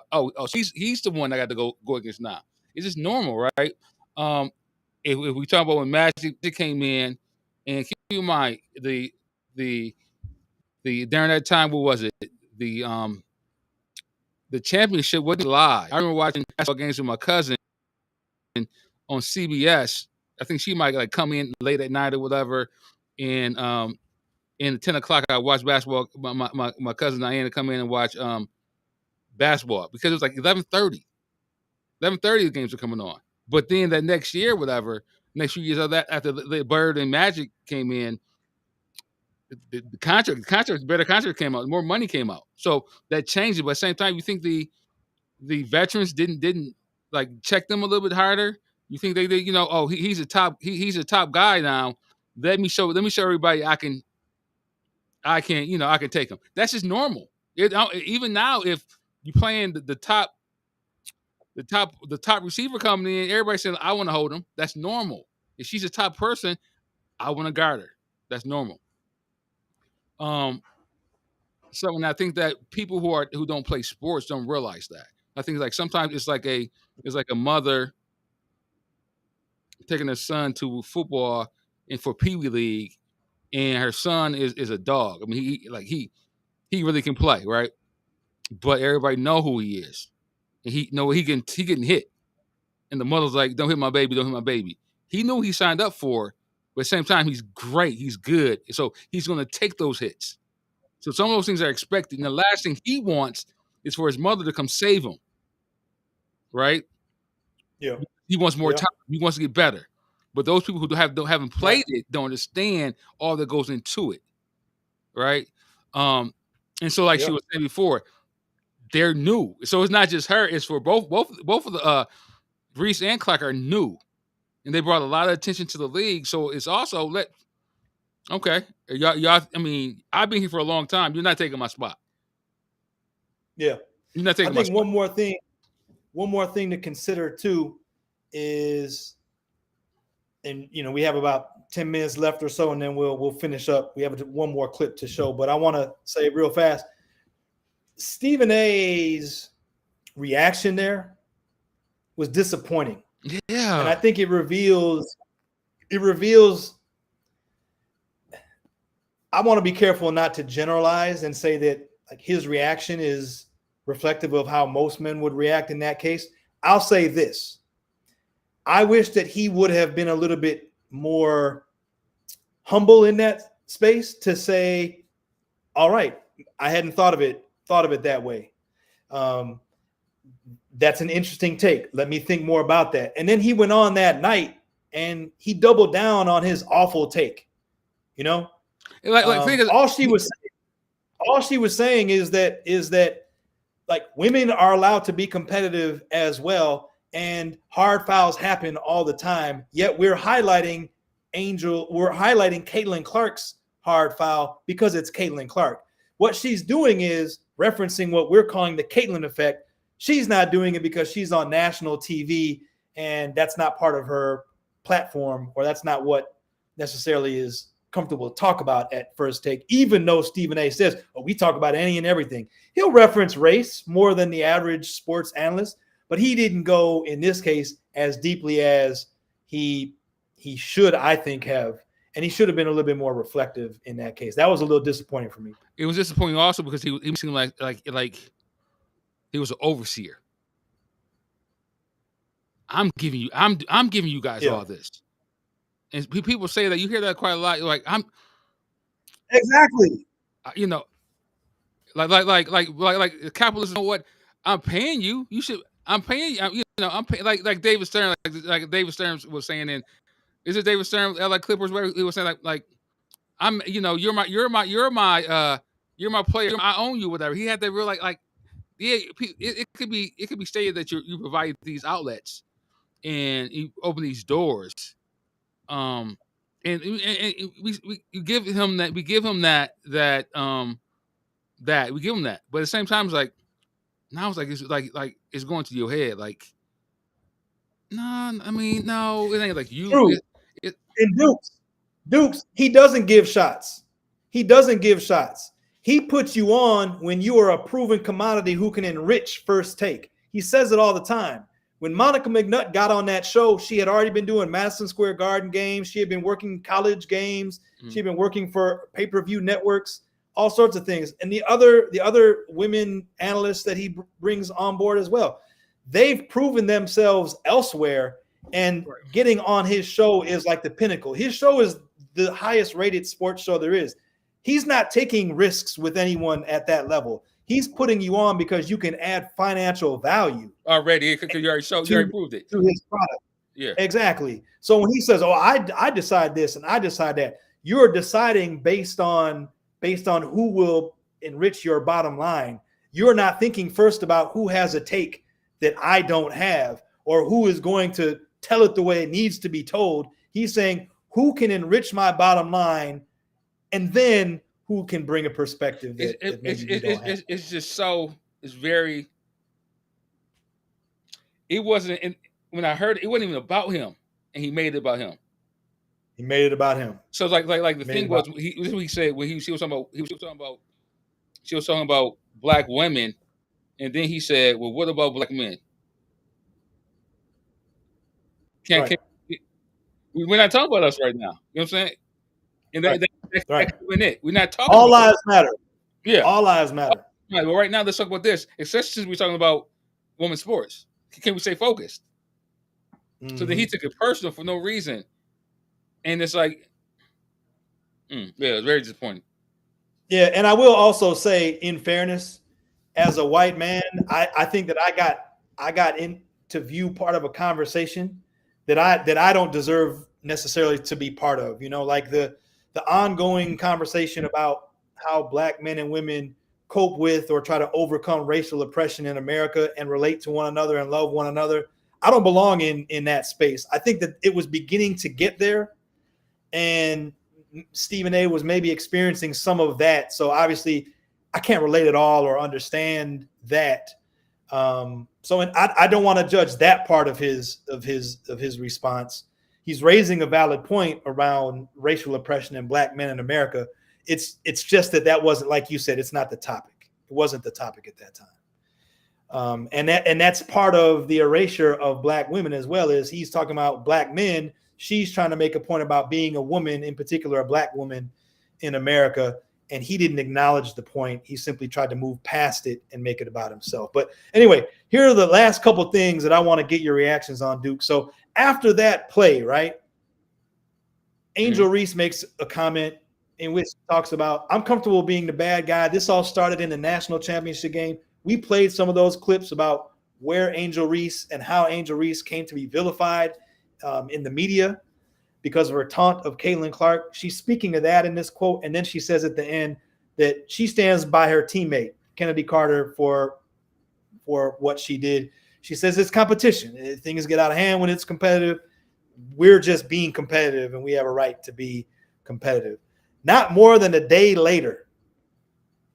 S1: he's the one I got to go against now. It's just normal, right? If we talk about when Magic came in, and keep in mind the during that time, what was it? The championship wasn't live. I remember watching basketball games with my cousin on CBS. I think she might like come in late at night or whatever, and in 10 o'clock I watched basketball. My cousin Diana come in and watch basketball because it was like 11:30. 11:30 the games were coming on. But then that next year, next few years of that, after the Bird and Magic came in, the better contract came out, more money came out. So that changed it. But at the same time, you think the veterans didn't like check them a little bit harder? You think they he's a top guy now. Let me show everybody I can take him. That's just normal. Even now, if you playing the top receiver coming in, everybody saying I want to hold him. That's normal. If she's a top person, I want to guard her. That's normal. So, and I think that people who don't play sports don't realize that. I think like sometimes it's like a mother taking her son to football and for Pee Wee League, and her son is a dog. I mean, he really can play, right? But everybody know who he is, and he getting hit, and the mother's like, "Don't hit my baby, don't hit my baby." He knew he signed up for, but at the same time, he's great, he's good, so he's going to take those hits. So some of those things are expected, and the last thing he wants is for his mother to come save him, right?
S2: Yeah.
S1: He wants more time. He wants to get better. But those people who haven't played it don't understand all that goes into it, right? And so, like she was saying before, they're new. So it's not just her; it's for both of the Reese and Clark are new, and they brought a lot of attention to the league. So it's also okay, y'all. I mean, I've been here for a long time. You're not taking my spot.
S2: Yeah,
S1: you're not taking.
S2: I think one more thing to consider too is, and we have about 10 minutes left or so, and then we'll finish up. We have one more clip to show, but I want to say real fast, Stephen A's reaction there was disappointing.
S1: Yeah,
S2: and I think it reveals. I want to be careful not to generalize and say that like his reaction is reflective of how most men would react in that case. I'll say this. I wish that he would have been a little bit more humble in that space to say, all right, I hadn't thought of it that way. That's an interesting take. Let me think more about that. And then he went on that night and he doubled down on his awful take. All she was saying is that like women are allowed to be competitive as well, and hard fouls happen all the time. Yet we're highlighting Caitlin Clark's hard foul because it's Caitlin Clark. What she's doing is referencing what we're calling the Caitlin effect. She's not doing it because she's on national TV and that's not part of her platform, or that's not what necessarily is comfortable to talk about at First Take, even though Stephen A says, we talk about any and everything. He'll reference race more than the average sports analyst, but he didn't go in this case as deeply as he should, I think, have. And he should have been a little bit more reflective in that case. That was a little disappointing for me.
S1: It was disappointing also because he seemed like he was an overseer. I'm giving you guys all this. And people say that, you hear that quite a lot. You're like,
S2: exactly.
S1: Like capitalism. You know what? I'm paying you. You should. I'm paying you. I'm paying, like David Stern. Like David Stern was saying in. Is it David Stern? LA Clippers. Where he was saying like I'm. You're my player. I own you. Whatever. He had that real yeah. It could be stated that you provide these outlets and you open these doors. And we give him that. We give him that. But at the same time, it's like now it's like it's going to your head. Like, no, I mean, no, it ain't like you.
S2: True. And Dukes, he doesn't give shots. He puts you on when you are a proven commodity who can enrich First Take. He says it all the time. When Monica McNutt got on that show, she had already been doing Madison Square Garden games. She had been working college games. She had been working for pay-per-view networks, all sorts of things. And the other women analysts that he brings on board as well, they've proven themselves elsewhere, and getting on his show is like the pinnacle. His show is the highest rated sports show there is. He's not taking risks with anyone at that level. He's putting you on because you can add financial value
S1: already. Because you already proved it
S2: to his product.
S1: Yeah,
S2: exactly. So when he says, I decide this and I decide that, you're deciding based on who will enrich your bottom line. You're not thinking first about who has a take that I don't have, or who is going to tell it the way it needs to be told. He's saying, who can enrich my bottom line, and then who can bring a perspective that maybe you don't have.
S1: It's just so, it's very, it wasn't, when I heard it, it wasn't even about him, and he made it about him. So like the thing was, this is what he said when she was talking about black women, and then he said, well, what about black men? We're not talking about us right now. You know what I'm saying? And that's it. We're not talking.
S2: All lives matter.
S1: Yeah,
S2: all lives matter.
S1: Right, well, right now let's talk about this. Especially since we're talking about women's sports. Can we stay focused? Mm-hmm. So then he took it personal for no reason, and it's like, yeah, it's very disappointing.
S2: Yeah, and I will also say, in fairness, as a white man, I think that I got in to view part of a conversation that I don't deserve necessarily to be part of. You know, like the ongoing conversation about how black men and women cope with or try to overcome racial oppression in America and relate to one another and love one another. I don't belong in that space. I think that it was beginning to get there, and Stephen A was maybe experiencing some of that. So obviously, I can't relate at all or understand that. I don't want to judge that part of his response. He's raising a valid point around racial oppression and black men in America. It's just that wasn't, like you said, it's not the topic. It wasn't the topic at that time. And that's part of the erasure of black women as well. Is he's talking about black men. She's trying to make a point about being a woman, in particular, a black woman in America. And he didn't acknowledge the point. He simply tried to move past it and make it about himself. But anyway, here are the last couple things that I want to get your reactions on, Duke. So after that play, right, Angel Reese makes a comment in which he talks about, I'm comfortable being the bad guy. This all started in the national championship game. We played some of those clips about where Angel Reese and how Angel Reese came to be vilified in the media because of her taunt of Caitlin Clark. She's speaking of that in this quote. And then she says at the end that she stands by her teammate, Kennedy Carter, for what she did. She says it's competition. Things get out of hand when it's competitive. We're just being competitive, and we have a right to be competitive. Not more than a day later,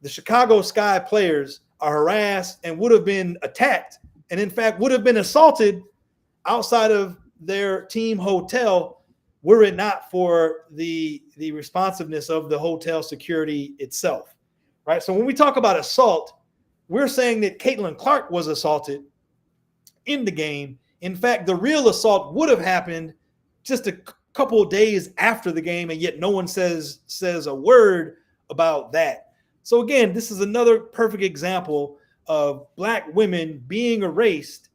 S2: the Chicago Sky players are harassed and would have been attacked, and in fact would have been assaulted outside of their team hotel were it not for the responsiveness of the hotel security itself, right? So when we talk about assault, we're saying that Caitlin Clark was assaulted in the game. In fact, the real assault would have happened just a couple of days after the game, and yet no one says a word about that. So again, this is another perfect example of black women being erased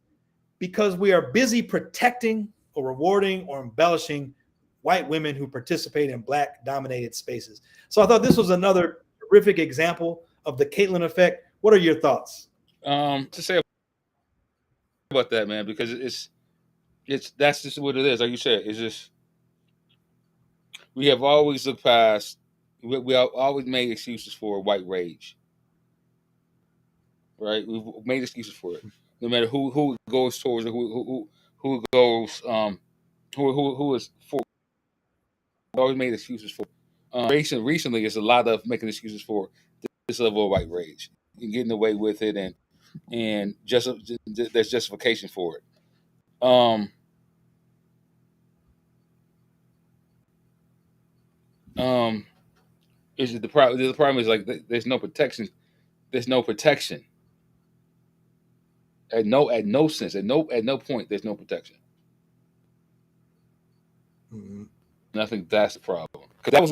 S2: because we are busy protecting or rewarding or embellishing white women who participate in black dominated spaces. So I thought this was another terrific example of the Caitlin effect. What are your thoughts?
S1: To say about that, man, because it's that's just what it is. Like you said, it's just we have always looked past. We have always made excuses for white rage, right? We've made excuses for it, no matter who it goes towards or who goes who is for. We always made excuses for. Recently, it's a lot of making excuses for this level of white rage and getting away with it, and just there's justification for it. Is it the problem? The problem is like there's no protection. There's no protection. At no sense. At no point there's no protection.
S2: Mm-hmm.
S1: And I think that's the problem. Because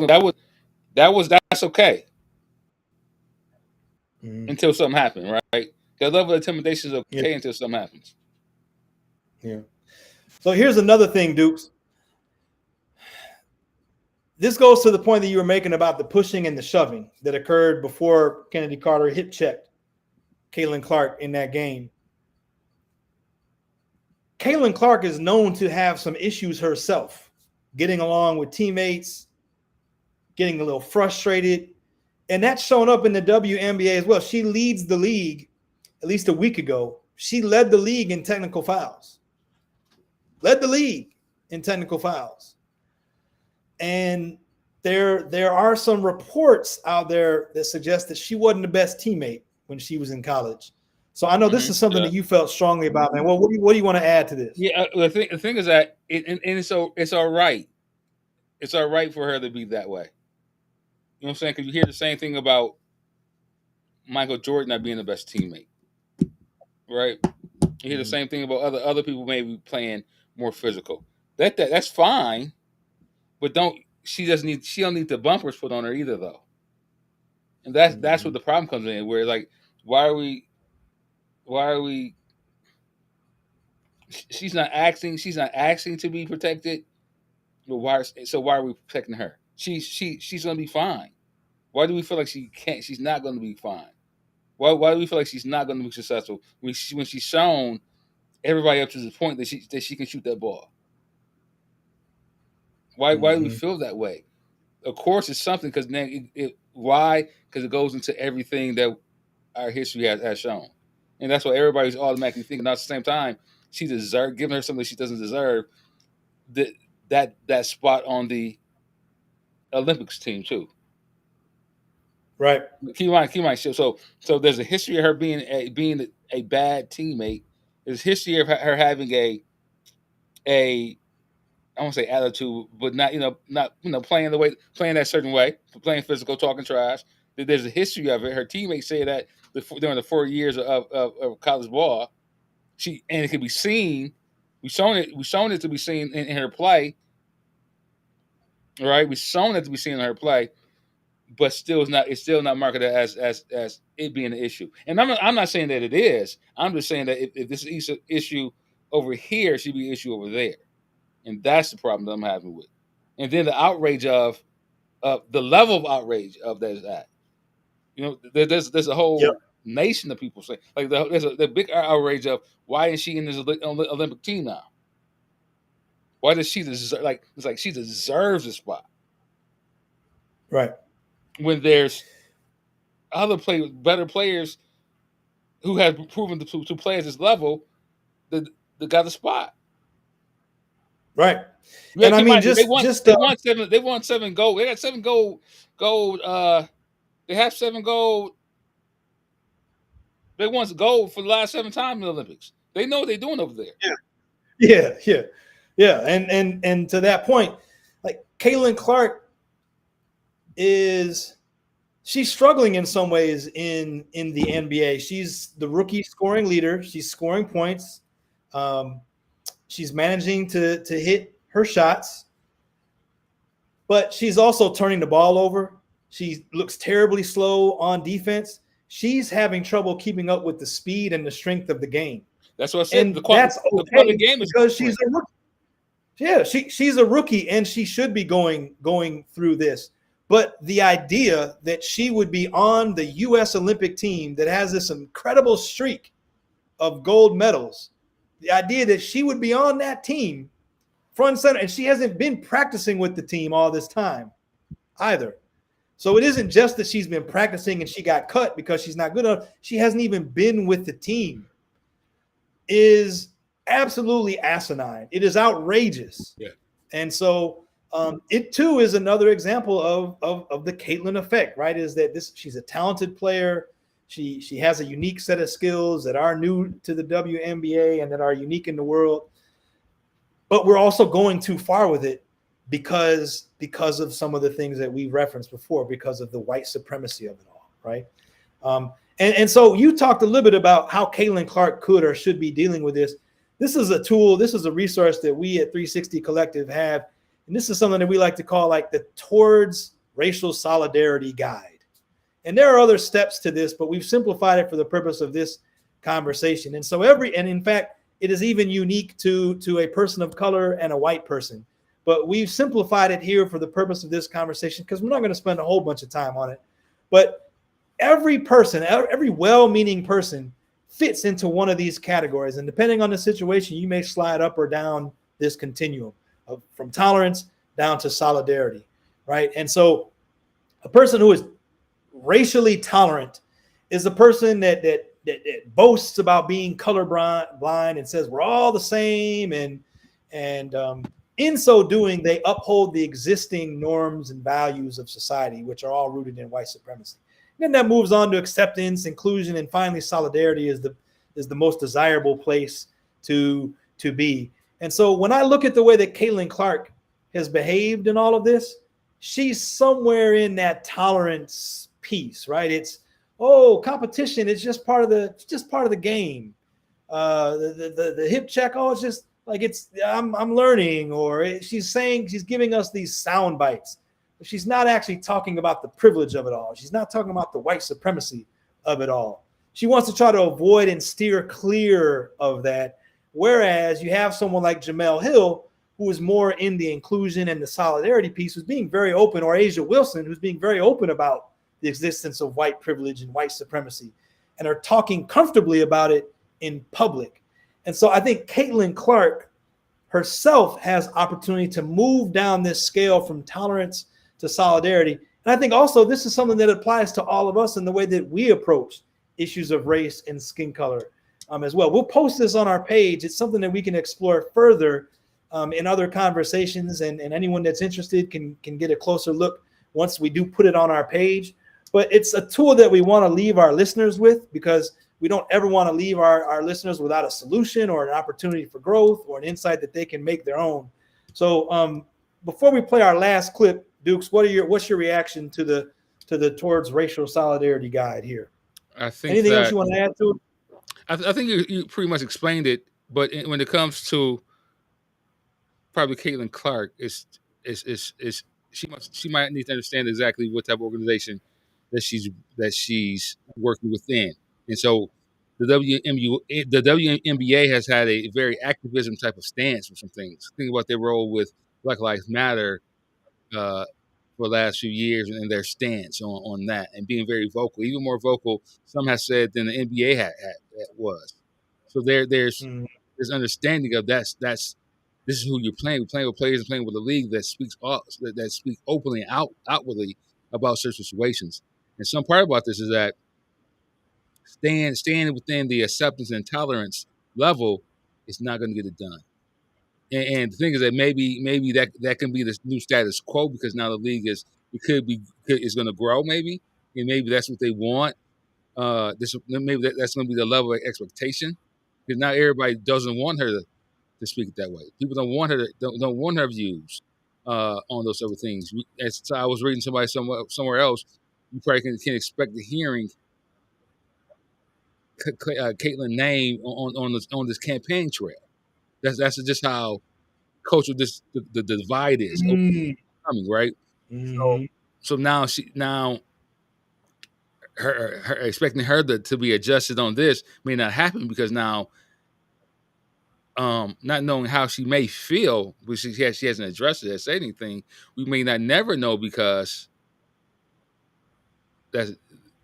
S1: that's okay.
S2: Mm-hmm.
S1: Until something happens, right? The level of intimidation is okay until something happens.
S2: Yeah. So here's another thing, Dukes. This goes to the point that you were making about the pushing and the shoving that occurred before Kennedy Carter hip checked Caitlin Clark in that game. Caitlin Clark is known to have some issues herself, getting along with teammates, getting a little frustrated, and that's shown up in the WNBA as well. She leads the league, at least a week ago. She led the league in technical fouls. Led the league in technical fouls. And there are some reports out there that suggest that she wasn't the best teammate when she was in college. So I know this is something that you felt strongly about, man. Well, what do you want to add to this?
S1: Yeah, the thing is that it's all right. It's all right for her to be that way. You know what I'm saying? Because you hear the same thing about Michael Jordan not being the best teammate, right? You hear the same thing about other people maybe playing more physical. That's fine, but she don't need the bumpers put on her either though. And that's what the problem comes in, where like why are we she's not asking to be protected, but why are we protecting her? She's gonna be fine. Why do we feel like she's not gonna be fine? Why do we feel like she's not going to be successful when she's shown everybody up to the point that she can shoot that ball? Why do we feel that way? Of course, it's something because then why? Because it goes into everything that our history has shown, and that's why everybody's automatically thinking. At the same time, she deserves giving her something she doesn't deserve. That spot on the Olympics team too.
S2: Right.
S1: Keep in mind. So there's a history of her being a bad teammate. There's history of her having a I won't say attitude, but not playing that certain way, playing physical, talking trash. There's a history of it. Her teammates say that during the 4 years of college ball, and it can be seen. We've shown it to be seen in her play. Right, we've shown it to be seen in her play, but it's still not marketed as it being an issue. And I'm not saying that it is. I'm just saying that if this is an issue over here, it should be an issue over there. And that's the problem that I'm having with. And then the outrage of the level of outrage of that is that. There's a whole nation of people saying like there's the big outrage of why is she in this Olympic team now? Why does she deserve? Like it's like she deserves a spot.
S2: Right.
S1: When there's better players who have proven to play at this level that got the spot.
S2: Right.
S1: Yeah,
S2: and I mean, they
S1: won 7 gold. They got 7 gold. They have 7 gold. They won gold for the last 7 times in the Olympics. They know what they're doing over there.
S2: Yeah. And to that point, like Caitlin Clark she's struggling in some ways in the NBA. She's the rookie scoring leader. She's scoring points. She's managing to hit her shots, but she's also turning the ball over. She looks terribly slow on defense. She's having trouble keeping up with the speed and the strength of the game.
S1: That's what I said.
S2: And that's okay because she's a rookie. Yeah, she's a rookie and she should be going through this. But the idea that she would be on the U.S. Olympic team that has this incredible streak of gold medals, the idea that she would be on that team front and center, and she hasn't been practicing with the team all this time either. So it isn't just that she's been practicing and she got cut because she's not good enough. She hasn't even been with the team. Is absolutely asinine. It is outrageous.
S1: Yeah.
S2: And so it too is another example of the Caitlin effect, right? Is that she's a talented player. She has a unique set of skills that are new to the WNBA and that are unique in the world. But we're also going too far with it because of some of the things that we referenced before, because of the white supremacy of it all, right? And so you talked a little bit about how Caitlin Clark could or should be dealing with this. This is a tool, this is a resource that we at 360 Collective have. And this is something that we like to call like the Towards Racial Solidarity Guide. And there are other steps to this, but we've simplified it for the purpose of this conversation. And so in fact, it is even unique to a person of color and a white person. But we've simplified it here for the purpose of this conversation because we're not going to spend a whole bunch of time on it. But every person, every well-meaning person fits into one of these categories. And depending on the situation, you may slide up or down this continuum from tolerance down to solidarity, right? And so a person who is racially tolerant is a person that boasts about being colorblind and says we're all the same, and in so doing, they uphold the existing norms and values of society, which are all rooted in white supremacy. And then that moves on to acceptance, inclusion, and finally solidarity is the most desirable place to be. And so when I look at the way that Caitlin Clark has behaved in all of this, she's somewhere in that tolerance piece, right? It's competition is just part of the game. The hip check, it's just like I'm learning, or she's giving us these sound bites. But she's not actually talking about the privilege of it all. She's not talking about the white supremacy of it all. She wants to try to avoid and steer clear of that. Whereas you have someone like Jamel Hill, who is more in the inclusion and the solidarity piece, who's being very open, or Asia Wilson, who's being very open about the existence of white privilege and white supremacy. and are talking comfortably about it in public. And so I think Caitlin Clark herself has opportunity to move down this scale from tolerance to solidarity. And I think also this is something that applies to all of us in the way that we approach issues of race and skin color as well. We'll post this on our page. It's something that we can explore further in other conversations, and anyone that's interested can get a closer look once we do put it on our page. But it's a tool that we want to leave our listeners with, because we don't ever want to leave our listeners without a solution or an opportunity for growth or an insight that they can make their own. So before we play our last clip, Dukes, what's your reaction to the Towards Racial Solidarity guide here?
S1: I think
S2: anything else you want to add to it?
S1: I think you pretty much explained it, but when it comes to probably Caitlin Clark, she might need to understand exactly what type of organization that she's working within. And so the WNBA has had a very activism type of stance for some things. Think about their role with Black Lives Matter for the last few years and their stance on that, and being very vocal, even more vocal, some have said, than the NBA was. So there's understanding of this is who you're playing. We're playing with players and playing with a league that speaks openly and outwardly about certain situations. And some part about this is that staying within the acceptance and tolerance level is not going to get it done. And the thing is that maybe that can be the new status quo, because now the league is going to grow, maybe, and maybe that's what they want. That's going to be the level of expectation, because now everybody doesn't want her to speak that way. People don't want her don't want her views on those other things. As I was reading somebody somewhere else, you probably can expect the hearing Caitlin name on this campaign trail. That's just how cultural the divide is coming, right?
S2: Mm-hmm.
S1: So now her expecting her to be adjusted on this may not happen, because now not knowing how she may feel, which she hasn't addressed it or said anything, we may not never know, because that's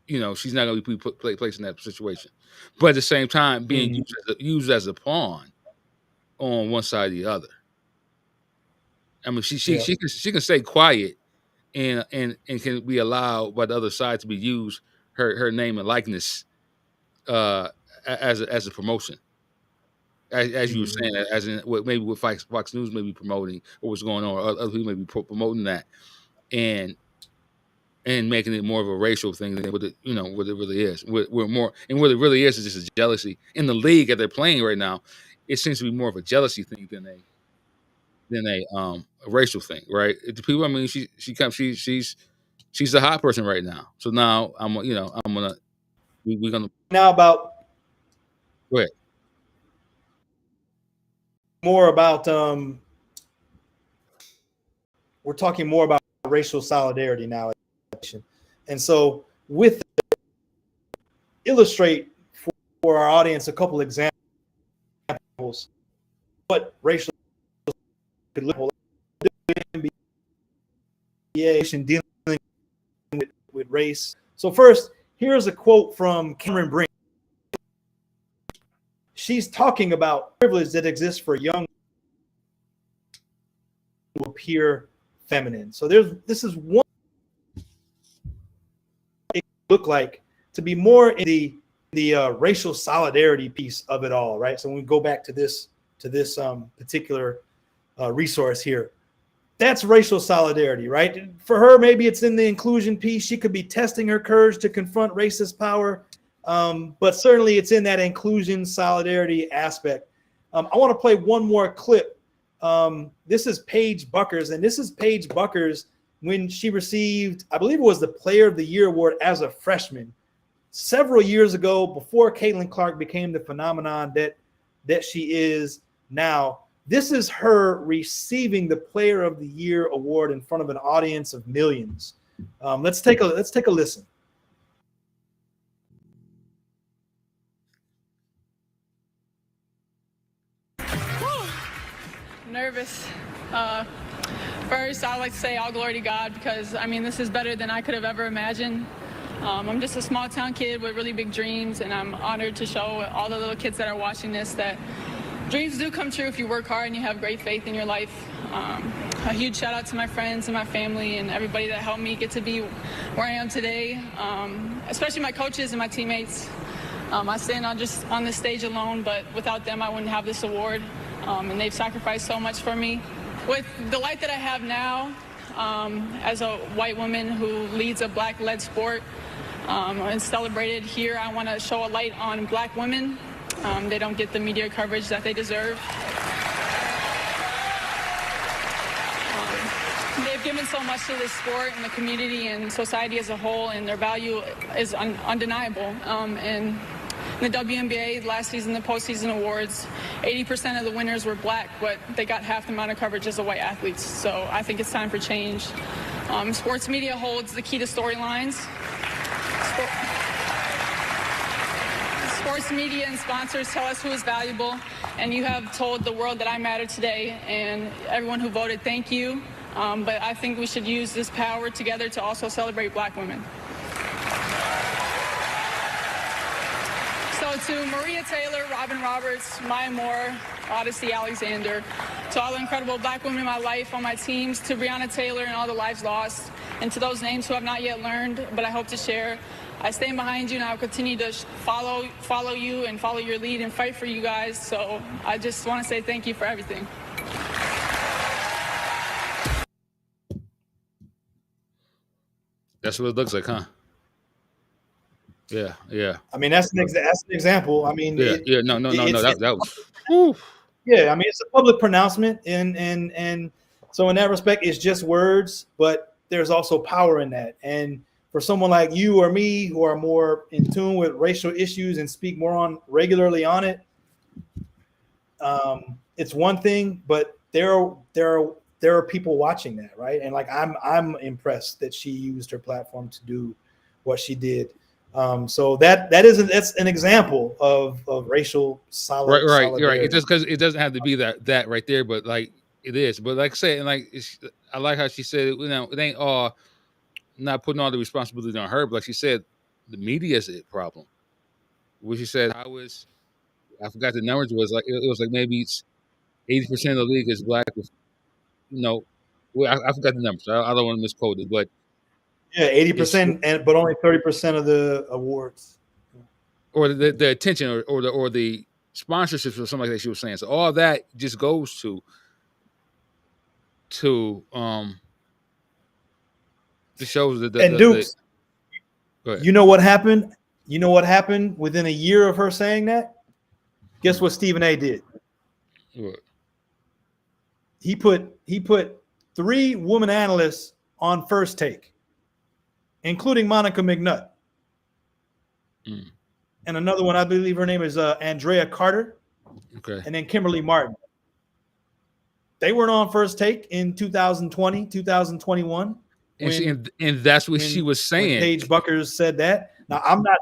S1: she's not going to be placed in that situation. But at the same time, being used as a pawn on one side or the other. I mean, she can stay quiet and can be allowed by the other side to be used her name and likeness as a promotion, as you were saying, as in maybe what Fox News may be promoting, or what's going on, or other people may be promoting that, and making it more of a racial thing than what it really is. We're more, and what it really is just a jealousy in the league that they're playing right now. It seems to be more of a jealousy thing than a racial thing, right? The people, I mean, she's the hot person right now. So now we're gonna
S2: now about
S1: go ahead.
S2: More about we're talking more about racial solidarity now, and so with illustrate for our audience a couple examples what racial could look like, dealing with race. So first, here's a quote from Cameron Brink. She's talking about privilege that exists for young who appear feminine. So this is one it look like to be more in the racial solidarity piece of it all, right? So when we go back to this particular resource here, that's racial solidarity, right? For her, maybe it's in the inclusion piece. She could be testing her courage to confront racist power, but certainly it's in that inclusion solidarity aspect. I want to play one more clip. This is Paige Buckers, and this is Paige Buckers when she received, I believe it was the Player of the Year award as a freshman several years ago, before Caitlin Clark became the phenomenon that she is now. This is her receiving the Player of the Year award in front of an audience of millions. Let's take a listen.
S12: Nervous. First, I'd like to say all glory to God, because I mean, this is better than I could have ever imagined. I'm just a small town kid with really big dreams, and I'm honored to show all the little kids that are watching this that dreams do come true if you work hard and you have great faith in your life. A huge shout out to my friends and my family and everybody that helped me get to be where I am today, especially my coaches and my teammates. I stand on this stage alone, but without them I wouldn't have this award, and they've sacrificed so much for me. With the light that I have now, as a white woman who leads a black-led sport and celebrated here, I want to show a light on black women. They don't get the media coverage that they deserve. They've given so much to this sport and the community and society as a whole, and their value is undeniable. And in the WNBA, last season, the postseason awards, 80% of the winners were black, but they got half the amount of coverage as the white athletes. So I think it's time for change. Sports media holds the key to storylines. Sports media and sponsors tell us who is valuable, and you have told the world that I matter today, and everyone who voted, thank you. But I think we should use this power together to also celebrate black women. So to Maria Taylor, Robin Roberts, Maya Moore, Odyssey Alexander, to all the incredible black women in my life on my teams, to Breonna Taylor and all the lives lost, and to those names who have not yet learned, but I hope to share, I stand behind you, and I will continue to follow you and follow your lead and fight for you guys. So I just want to say thank you for everything.
S1: That's what it looks like, huh? Yeah.
S2: I mean, that's an example. I mean,
S1: no. That was. Whew.
S2: Yeah, I mean, it's a public pronouncement, and so in that respect, it's just words, but there's also power in that. And for someone like you or me, who are more in tune with racial issues and speak more regularly on it, it's one thing, but there are people watching that, right? And like I'm impressed that she used her platform to do what she did. So that's an example of racial solidarity.
S1: Right. You're right. It's just because it doesn't have to be that right there, but like it is. But like I said, and like I like how she said, it ain't all not putting all the responsibility on her, but like she said, the media is a problem. What she said, I forgot the numbers was like it was like maybe 80% of the league is black. I forgot the numbers. I don't want to misquote it, but
S2: yeah, 80%, but only 30% of the awards,
S1: or the attention, or the sponsorships, or something like that. She was saying, so all that just goes to shows that
S2: and Dukes. You know what happened? You know what happened within a year of her saying that? Guess what Stephen A. did?
S1: What?
S2: He put 3 woman analysts on First Take, including Monica McNutt. And another one, I believe her name is Andrea Carter.
S1: Okay.
S2: And then Kimberly Martin. They weren't on First Take in 2020, 2021.
S1: And that's what she was saying.
S2: Paige Buckers said that. Now, I'm not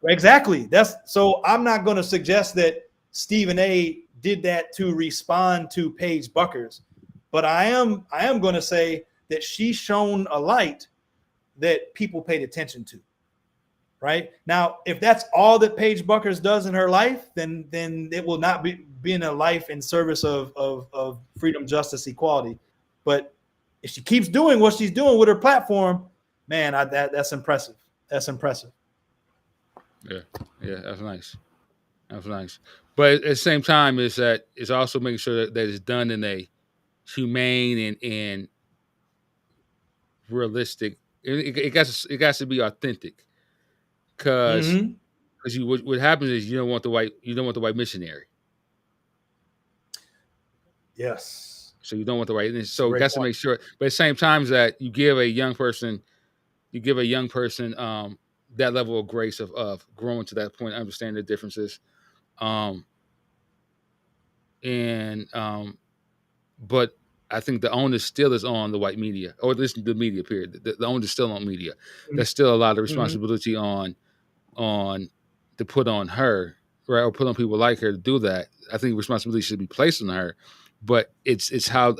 S2: exactly. So I'm not going to suggest that Stephen A. did that to respond to Paige Buckers, but I am going to say that she's shown a light that people paid attention to. Right now, if that's all that Paige Buckers does in her life, then it will not be in a life in service of freedom, justice, equality. But if she keeps doing what she's doing with her platform, man, that's impressive. That's impressive.
S1: Yeah, that's nice. That's nice. But at the same time, it's also making sure that it's done in a humane and realistic. It got to be authentic. Because what happens is you don't want the white missionary.
S2: Yes.
S1: So you don't want the white. So it has to make sure. But at the same time, that you give a young person, that level of grace of growing to that point, understanding the differences, but I think the onus still is on the white media, or at least the media. Period. The onus is still on media. There's still a lot of responsibility on to put on her, right, or put on people like her to do that. I think responsibility should be placed on her, but it's how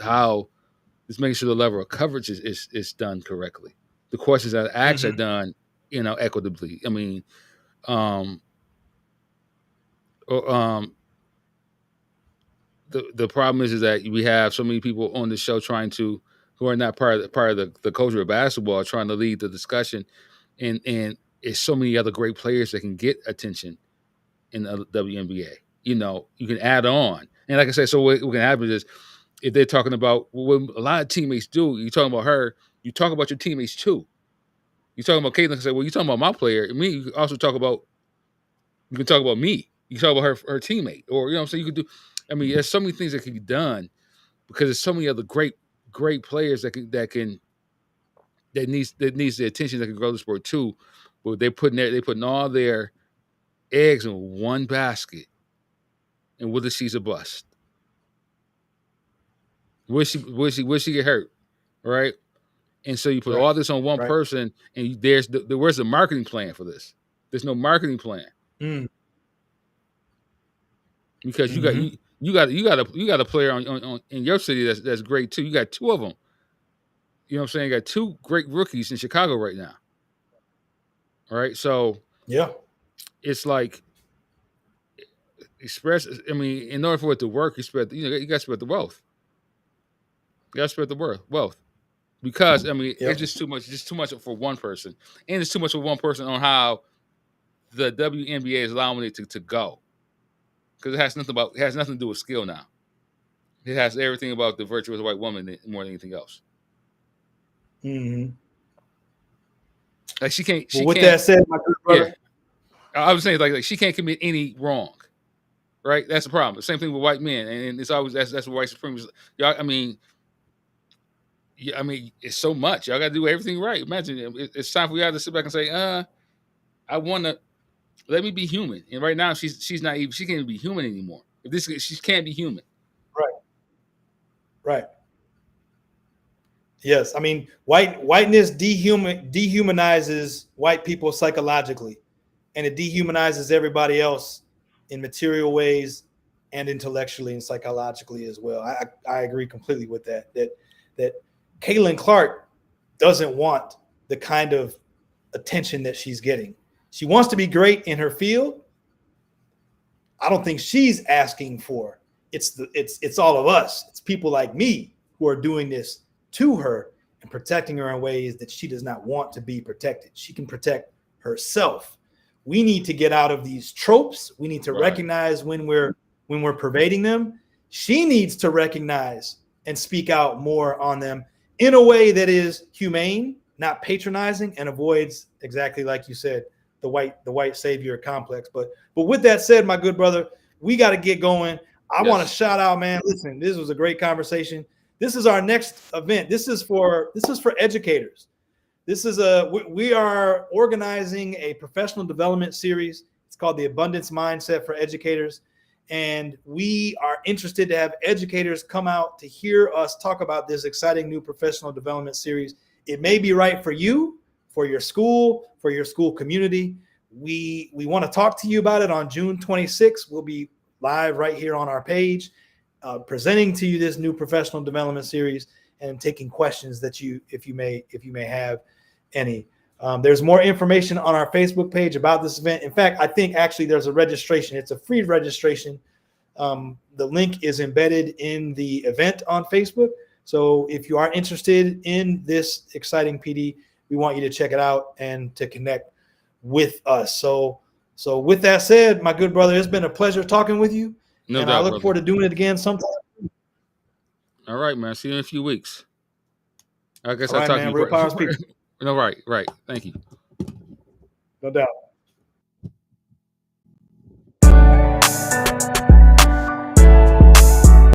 S1: it's making sure the level of coverage is done correctly. the questions that I asked are done, equitably. I mean, the problem is that we have so many people on the show who are not part of the culture of basketball, trying to lead the discussion, and it's so many other great players that can get attention in the WNBA. You can add on, and like I said, so what can happen is if they're talking about what a lot of teammates do, you're talking about her, you talk about your teammates too. You're talking about Caitlin, say, well, you're talking about my player, and me. You can also talk about me. You can talk about her teammate, or so you could do. I mean, there's so many things that can be done because there's so many other great players that needs the attention that can grow the sport too. But they're putting all their eggs in one basket, and whether she's a bust, will she get hurt, right? And so you put all this on one person, and where's the marketing plan for this? There's no marketing plan because you got a player on in your city that's great too. You got two of them. You know what I'm saying? You got two great rookies in Chicago right now. All right, so it's like express. I mean, in order for it to work, you got to spread the wealth. You got to spread the wealth. Because I mean, it's just too much for one person, and it's too much for one person on how the WNBA is allowing it to go. Because it has nothing to do with skill now. It has everything about the virtuous white woman more than anything else. Like she can't.
S2: With that said, my good brother,
S1: I was saying like she can't commit any wrong, right? That's the problem. The same thing with white men, and it's always that's what white supremacists. Y'all, I mean, it's so much. Y'all got to do everything right. Imagine it's time for y'all to sit back and say, I want to let me be human. And right now, she's not even. She can't even be human anymore. She can't be human.
S2: Right. Yes, I mean, whiteness dehumanizes white people psychologically, and it dehumanizes everybody else in material ways and intellectually and psychologically as well. I agree completely with that. That Caitlin Clark doesn't want the kind of attention that she's getting. She wants to be great in her field. I don't think she's asking for it's all of us. It's people like me who are doing this to her and protecting her in ways that she does not want to be protected. She can protect herself. We need to get out of these tropes. We need to recognize when we're pervading them. She needs to recognize and speak out more on them in a way that is humane, not patronizing, and avoids, exactly like you said, the white savior complex. But with that said, my good brother, we got to get going. I want to shout out, man. Listen, this was a great conversation. This is our next event. This is for educators. We are organizing a professional development series. It's called the Abundance Mindset for Educators. And we are interested to have educators come out to hear us talk about this exciting new professional development series. It may be right for you, for your school community. We want to talk to you about it on June 26th. We'll be live right here on our page, presenting to you this new professional development series and taking questions that if you may have any. There's more information on our Facebook page about this event. In fact, I think actually there's a registration. It's a free registration. The link is embedded in the event on Facebook. So if you are interested in this exciting PD, we want you to check it out and to connect with us. So with that said, my good brother, it's been a pleasure talking with you.
S1: No
S2: and
S1: doubt,
S2: I look forward to doing it again sometime.
S1: All right, man. See you in a few weeks. I guess
S2: All right,
S1: I'll talk
S2: man.
S1: to you.
S2: Real power speaker.
S1: No, right. Thank you.
S2: No doubt.